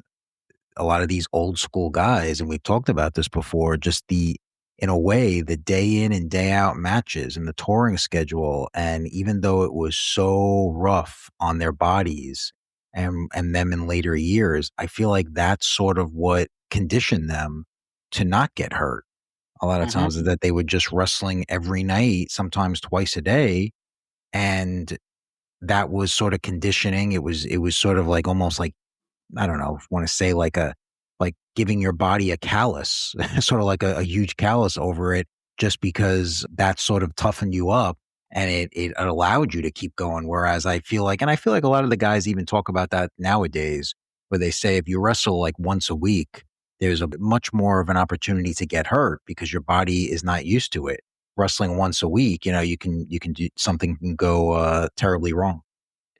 a lot of these old school guys, and we've talked about this before, just in a way, the day in and day out matches and the touring schedule. And even though it was so rough on their bodies and them in later years, I feel like that's sort of what conditioned them to not get hurt. A lot of Mhm. times is that they were just wrestling every night, sometimes twice a day. And that was sort of conditioning. It was sort of like, almost like, I don't know, want to say like giving your body a callus, sort of like a huge callus over it, just because that sort of toughened you up and it allowed you to keep going. Whereas I feel like a lot of the guys even talk about that nowadays, where they say if you wrestle like once a week, there's much more of an opportunity to get hurt because your body is not used to it. Wrestling once a week, you can do something can go terribly wrong.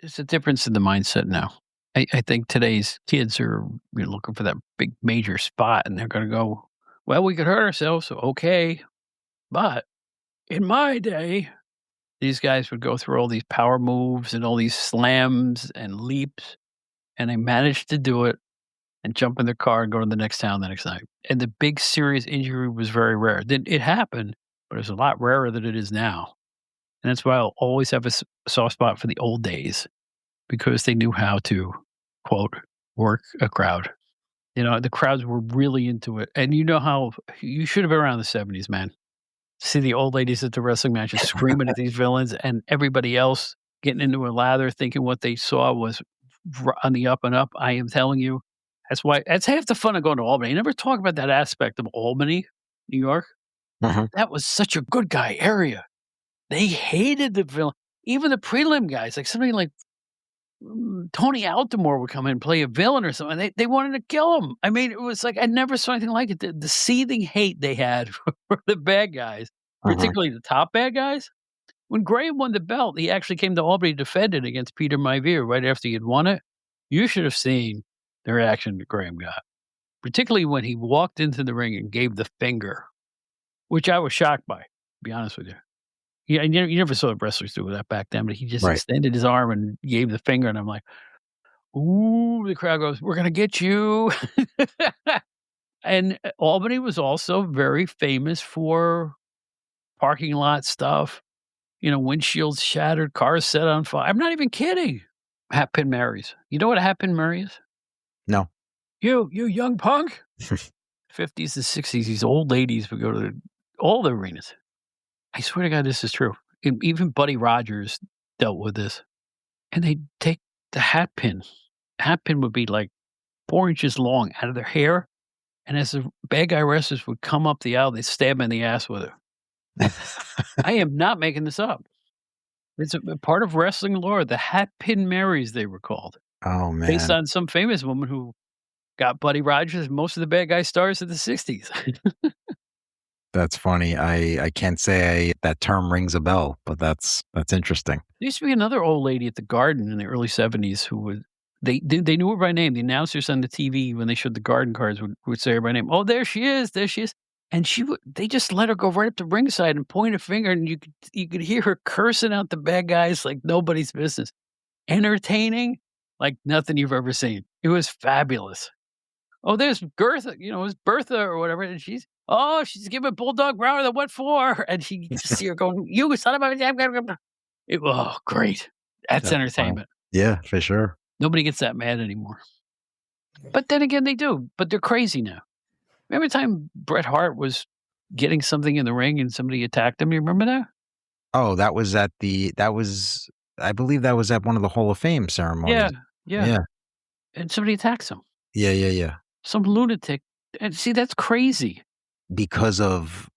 It's a difference in the mindset now. I think today's kids are looking for that big major spot and they're going to go, well, we could hurt ourselves. So, okay. But in my day, these guys would go through all these power moves and all these slams and leaps, and they managed to do it and jump in their car and go to the next town the next night. And the big serious injury was very rare. It happened, but it was a lot rarer than it is now. And that's why I'll always have a soft spot for the old days because they knew how to, quote, work a crowd. The crowds were really into it. And you know how you should have been around the 70s, man. See the old ladies at the wrestling matches screaming at these villains and everybody else getting into a lather thinking what they saw was on the up and up. I am telling you, that's half the fun of going to Albany. You never talk about that aspect of Albany, New York. Mhm. That was such a good guy area. They hated the villain. Even the prelim guys, like somebody like Tony Altomore would come in and play a villain or something. They wanted to kill him. I mean, it was like I never saw anything like it. The seething hate they had for the bad guys, Mhm. particularly the top bad guys. When Graham won the belt, he actually came to Albany to defend it against Peter Maivia right after he had won it. You should have seen the reaction that Graham got, particularly when he walked into the ring and gave the finger, which I was shocked by, to be honest with you. Yeah, you never saw wrestlers do that back then, but he just Right. extended his arm and gave the finger, and I'm like, "Ooh," the crowd goes, "We're gonna get you." And, Albany was also very famous for parking lot stuff, windshields shattered, cars set on fire. I'm not even kidding. Hat pin Marys. You know what a hat pin Mary is? No. You young punk. 50s and 60s, these old ladies would go to all the arenas. I swear to God, this is true. Even Buddy Rogers dealt with this. And they'd take the hat pin. Hat pin would be like 4 inches long out of their hair. And as the bad guy wrestlers would come up the aisle, they'd stab him in the ass with it. I am not making this up. It's a part of wrestling lore. The hat pin Marys, they were called, Oh, based man. on some famous woman who got Buddy Rogers and most of the bad guy stars of the 60s. That's funny. I can't say that term rings a bell, but that's interesting. There used to be another old lady at the Garden in the early '70s who would they knew her by name. The announcers on the TV when they showed the Garden cards would say her by name. "Oh, there she is, there she is." And they just let her go right up to ringside and point a finger, and you could hear her cursing out the bad guys like nobody's business. Entertaining like nothing you've ever seen. It was fabulous. "Oh, there's Gertha," it's Bertha or whatever, and she's giving Bulldog Brower the what for, and you just see her going, "You son of a" great. That's That's fine. entertainment. Yeah, for sure. Nobody gets that mad anymore. But then again, they do, but they're crazy now. Remember the time Bret Hart was getting something in the ring and somebody attacked him? You remember that? Oh, I believe that was at one of the Hall of Fame Yeah, ceremonies. yeah, Yeah. and somebody attacks him. Yeah, yeah, yeah. Some lunatic, and see, that's crazy. Because of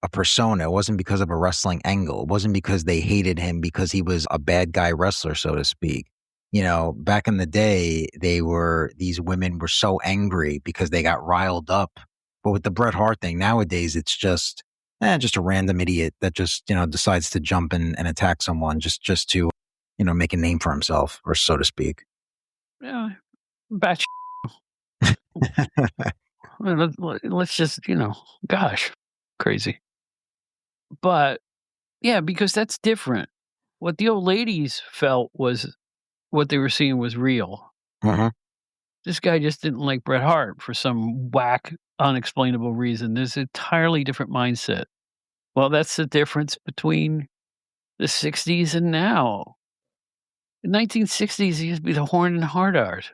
a persona. It wasn't because of a wrestling angle. It wasn't because they hated him because he was a bad guy wrestler, so to speak. Back in the day, these women were so angry because they got riled up. But with the Bret Hart thing, nowadays it's just a random idiot that just, decides to jump and attack someone just to, make a name for himself, or so to speak. Yeah, batch. Let's just, gosh, crazy. But yeah, because that's different. What the old ladies felt was what they were seeing was real. Mhm. This guy just didn't like Bret Hart for some whack, unexplainable reason. There's an entirely different mindset. Well, that's the difference between the 60s and now. In 1960s, it used to be the horn and hard art,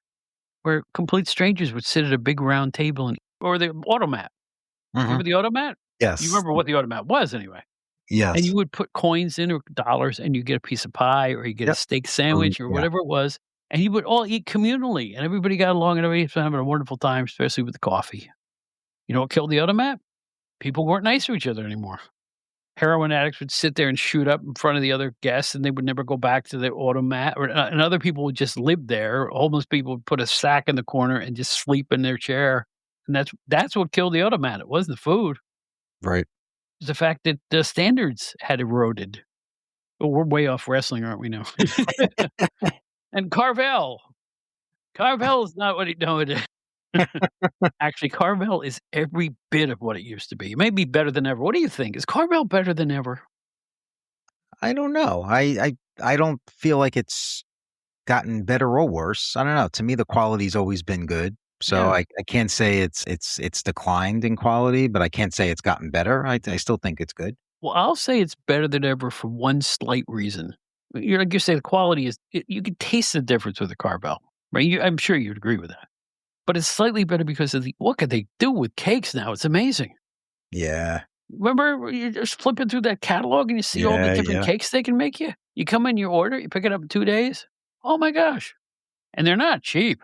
where complete strangers would sit at a big round table or the automat. Mhm. Remember the automat? You Yes. remember what the automat was anyway. And Yes. you would put coins in or dollars, and you get a piece of pie, or you get a Yep. steak Food, sandwich, or yeah. whatever it was, and you would all eat communally, and everybody got along, and everybody was having a wonderful time, especially with the coffee. You know what killed the automat? People weren't nice to each other anymore. Heroin addicts would sit there and shoot up in front of the other guests, and they would never go back to their automat, and other people would just live there. Homeless people would put a sack in the corner and just sleep in their chair, and that's what killed the automat. It wasn't the food. Right. It's the fact that the standards had eroded. Well, we're way off wrestling, aren't we now? And Carvel. Carvel is not what it no, it is. Actually, Carvel is every bit of what it used to be. It may be better than ever. What do you think? Is Carvel better than ever? I don't know. I don't feel like it's gotten better or worse. I don't know. To me, the quality's always been good. So Yeah. I can't say it's declined in quality, but I can't say it's gotten better. I still think it's good. Well, I'll say it's better than ever for one slight reason. You're like you say, the quality is you can taste the difference with the Carvel, right? I'm sure you'd agree with that. But it's slightly better because of what could they do with cakes now? It's amazing. Yeah. Remember, you're just flipping through that catalog and you see all the Yeah, different yeah. cakes they can make you? You come in, you order, you pick it up in 2 days. Oh my gosh. And they're not cheap.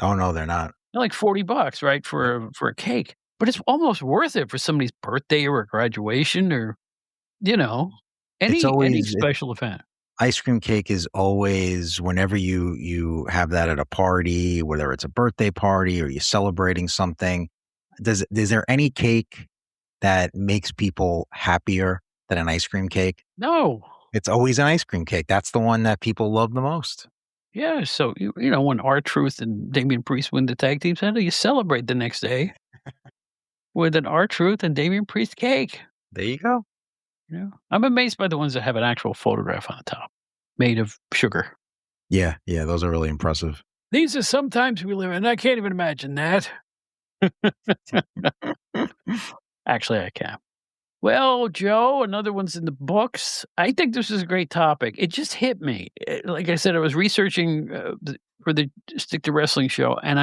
Oh, no, they're not. They're like $40, right, Yep. for a cake. But it's almost worth it for somebody's birthday or a graduation or, you know, It's any always special event. ice cream cake is always whenever you have that at a party, whether it's a birthday party or you're celebrating something. Is there any cake that makes people happier than an ice cream cake? No. It's always an ice cream cake. That's the one that people love the most. Yeah, so, when R-Truth and Damian Priest win the tag team title, you celebrate the next day with an R-Truth and Damian Priest cake. There you go. I'm amazed by the ones that have an actual photograph on the top made of sugar. Yeah, yeah, those are really impressive. These are some times we live in. I can't even imagine that. Actually, I can. Well, Joe, another one's in the books. I think this is a great topic. It just hit me. Like I said, I was researching for the Stick to Wrestling show, and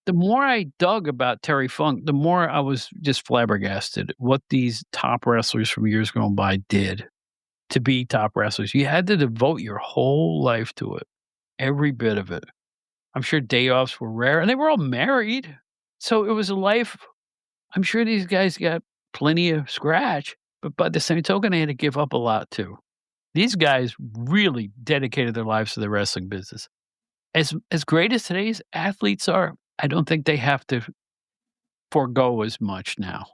the more I dug about Terry Funk, the more I was just flabbergasted what these top wrestlers from years gone by did to be top wrestlers. You had to devote your whole life to it, every bit of it. I'm sure day offs were rare, and they were all married. So it was a life. I'm sure these guys got plenty of scratch, but by the same token, they had to give up a lot too. These guys really dedicated their lives to the wrestling business. As great as today's athletes are, I don't think they have to forego as much now.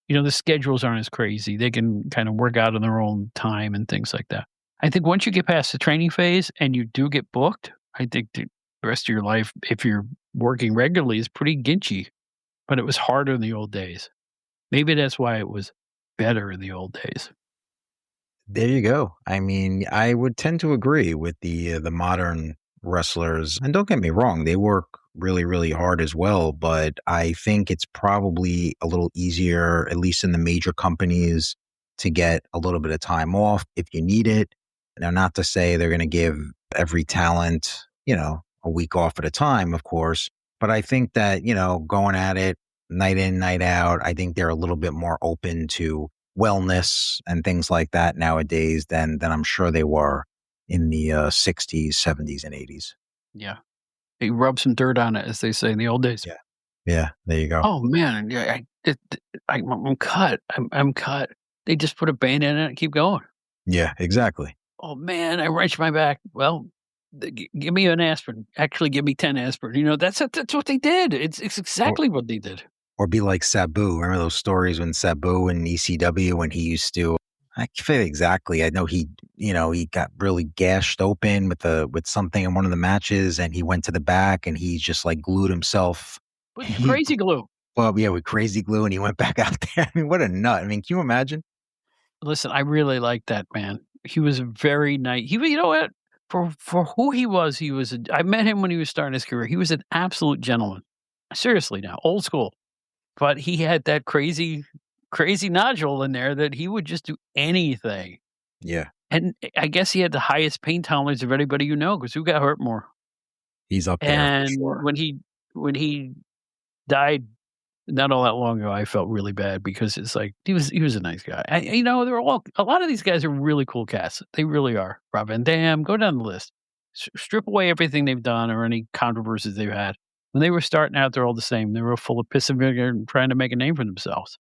The schedules aren't as crazy. They can kind of work out on their own time and things like that. I think once you get past the training phase and you do get booked, I think the rest of your life, if you're working regularly, is pretty ginchy. But it was harder in the old days. Maybe that's why it was better in the old days. There you go. I mean, I would tend to agree with the modern wrestlers. And don't get me wrong, they work really, really hard as well. But I think it's probably a little easier, at least in the major companies, to get a little bit of time off if you need it. Now, not to say they're going to give every talent, a week off at a time, of course. But I think that, going at it night in, night out, I think they're a little bit more open to wellness and things like that nowadays than I'm sure they were in the 60s, 70s, and 80s. Yeah. They rub some dirt on it, as they say in the old days. Yeah. Yeah, there you go. Oh, man. Yeah, I'm cut. I'm cut. They just put a Band-Aid on it and keep going. Yeah, exactly. Oh, man, I wrenched my back. Well, give me an aspirin. Actually, give me 10 aspirin. That's what they did. It's exactly what they did. Or be like Sabu. Remember those stories when Sabu in ECW, when he used to, I forget exactly. I know he got really gashed open with something in one of the matches, and he went to the back and he just like glued himself. With crazy glue. Well, yeah, with crazy glue, and he went back out there. I mean, what a nut. I mean, can you imagine? Listen, I really like that man. He was very nice. You know what? For who he was, I met him when he was starting his career. He was an absolute gentleman. Seriously now, old school. But he had that crazy nodule in there that he would just do anything. Yeah. And I guess he had the highest pain tolerance of anybody because who got hurt more? He's up there. And for sure. when he died not all that long ago, I felt really bad because it's like he was a nice guy. They're a lot of these guys are really cool cats. They really are. Rob Van Dam, go down the list. Strip away everything they've done or any controversies they've had. When they were starting out, they're all the same. They were full of piss and vinegar and trying to make a name for themselves.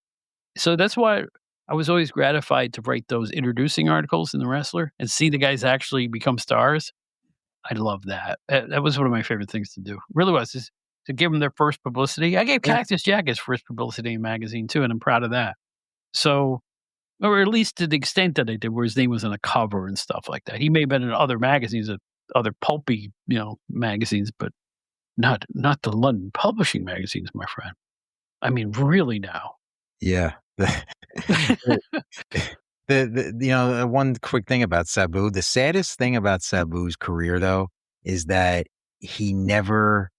So that's why I was always gratified to write those introducing articles in The Wrestler and see the guys actually become stars. I love that. That was one of my favorite things to do. Really was, is to give them their first publicity. I gave Cactus Jack his first publicity in a magazine too, and I'm proud of that. So, or at least to the extent that I did, where his name was on a cover and stuff like that. He may have been in other magazines, other pulpy, magazines, but not the London publishing magazines, my friend. I mean, really now. Yeah. The one quick thing about Sabu, the saddest thing about Sabu's career though is that he never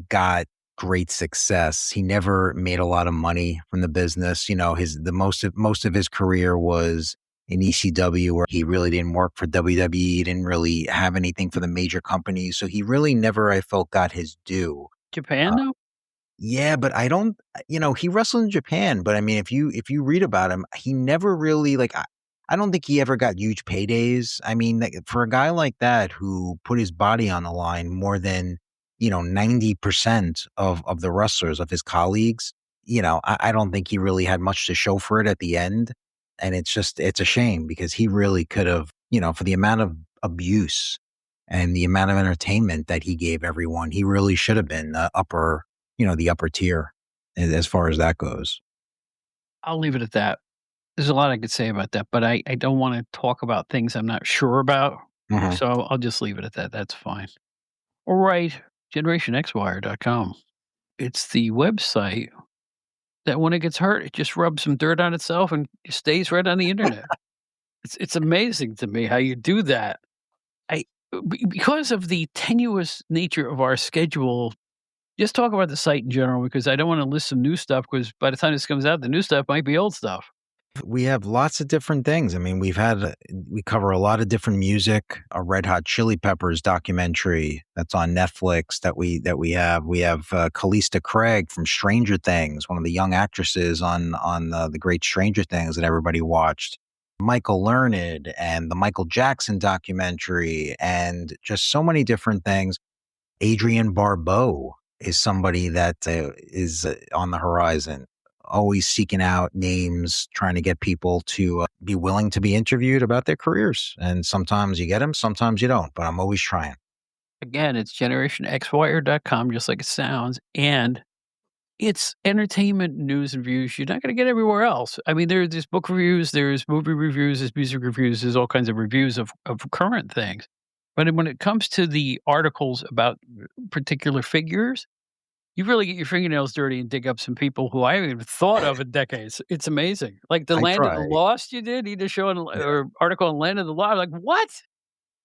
got great success. He never made a lot of money from the business. Most of his career was in ECW, where he really didn't work for WWE. He didn't really have anything for the major companies. So he really never, I felt, got his due. Japan though? Yeah, but I don't, he wrestled in Japan, but I mean, if you read about him, he never really I don't think he ever got huge paydays. I mean, for a guy like that who put his body on the line more than, 90% of the wrestlers, of his colleagues, I don't think he really had much to show for it at the end. And it's a shame because he really could have, for the amount of abuse and the amount of entertainment that he gave everyone, he really should have been the upper tier as far as that goes. I'll leave it at that. There's a lot I could say about that, but I don't want to talk about things I'm not sure about. Mhm. So I'll just leave it at that. That's fine. All right. GenerationXWire.com. It's the website that when it gets hurt, it just rubs some dirt on itself and it stays right on the internet. It's amazing to me how you do that. Because of the tenuous nature of our schedule, just talk about the site in general, because I don't want to list some new stuff, because by the time this comes out, the new stuff might be old stuff. We have lots of different things. I mean, we cover a lot of different music. A Red Hot Chili Peppers documentary that's on Netflix that we have. We have Callista Craig from Stranger Things, one of the young actresses on the great Stranger Things that everybody watched. Michael Learned and the Michael Jackson documentary, and just so many different things. Adrienne Barbeau is somebody that is on the horizon, always seeking out names, trying to get people to be willing to be interviewed about their careers. And sometimes you get them, sometimes you don't, but I'm always trying. Again, it's generationxwire.com, just like it sounds. And it's entertainment news and views you're not going to get everywhere else. I mean, there's book reviews, there's movie reviews, there's music reviews, there's all kinds of reviews of current things. But when it comes to the articles about particular figures, you really get your fingernails dirty and dig up some people who I haven't even thought of in decades. It's amazing. Like the I Land of the try. Lost you did, you did a show or article on Land of the Lost. Like, what?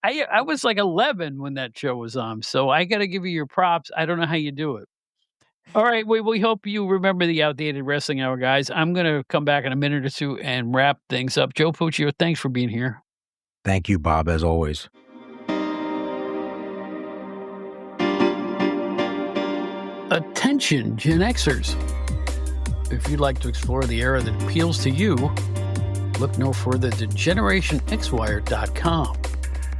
I was like 11 when that show was on, so I got to give you your props. I don't know how you do it. All right, we hope you remember the Outdated Wrestling Hour, guys. I'm going to come back in a minute or two and wrap things up. Joe Puccio, thanks for being here. Thank you, Bob, as always. Attention, Gen Xers. If you'd like to explore the era that appeals to you, look no further than GenerationXWire.com.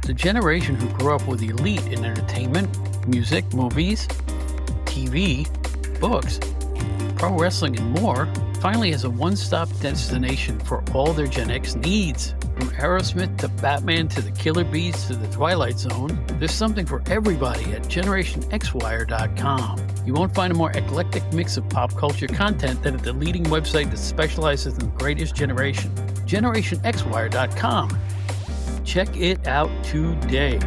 The generation who grew up with elite in entertainment, music, movies, TV, books, pro wrestling, and more finally has a one-stop destination for all their Gen X needs. From Aerosmith to Batman to the Killer Bees to the Twilight Zone, there's something for everybody at GenerationXWire.com. You won't find a more eclectic mix of pop culture content than at the leading website that specializes in the greatest generation, GenerationXWire.com. Check it out today.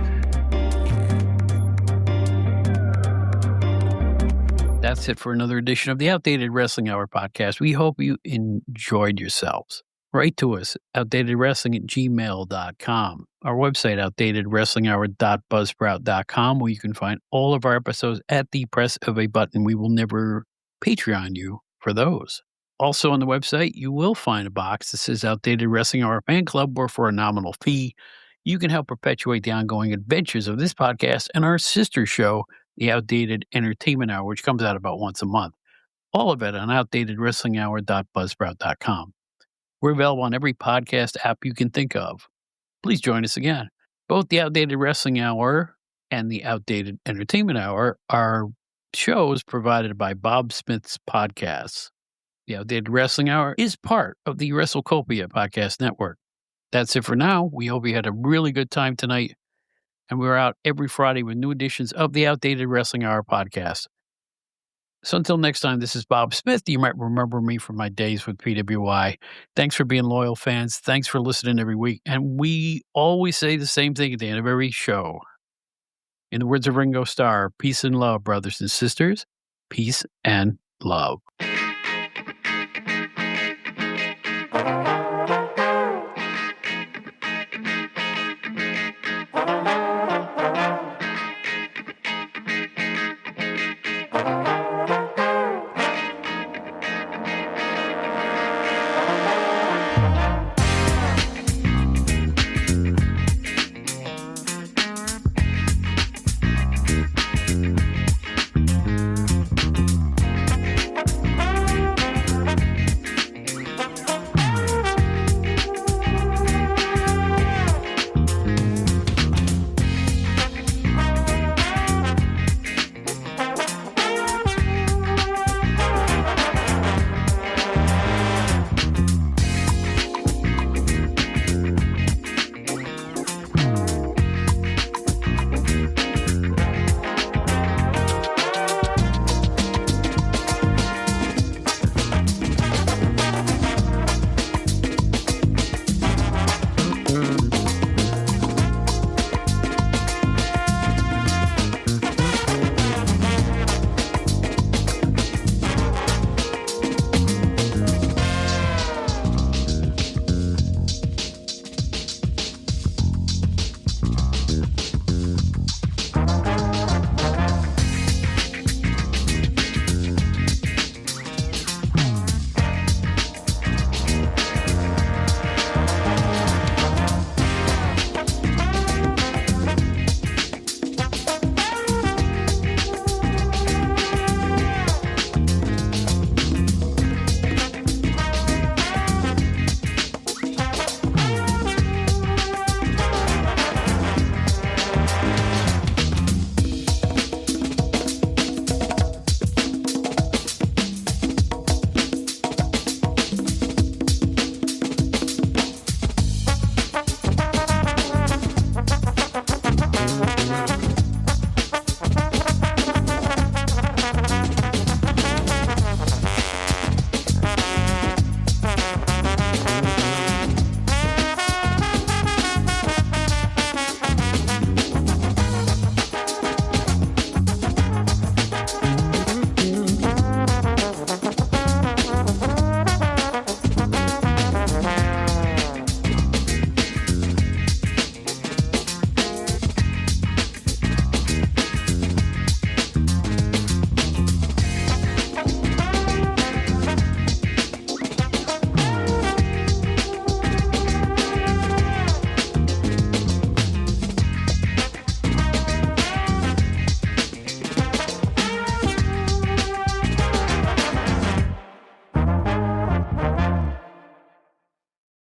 That's it for another edition of the Outdated Wrestling Hour podcast. We hope you enjoyed yourselves. Write to us, outdatedwrestling@gmail.com. Our website, outdatedwrestlinghour.buzzsprout.com, where you can find all of our episodes at the press of a button. We will never Patreon you for those. Also on the website, you will find a box that says Outdated Wrestling Hour Fan Club, where for a nominal fee, you can help perpetuate the ongoing adventures of this podcast and our sister show, the Outdated Entertainment Hour, which comes out about once a month. All of it on outdatedwrestlinghour.buzzsprout.com. We're available on every podcast app you can think of. Please join us again. Both the Outdated Wrestling Hour and the Outdated Entertainment Hour are shows provided by Bob Smith's podcasts. The Outdated Wrestling Hour is part of the WrestleCopia podcast network. That's it for now. We hope you had a really good time tonight. And we're out every Friday with new editions of the Outdated Wrestling Hour podcast. So until next time, this is Bob Smith. You might remember me from my days with PWI. Thanks for being loyal fans. Thanks for listening every week. And we always say the same thing at the end of every show. In the words of Ringo Starr, peace and love, brothers and sisters. Peace and love.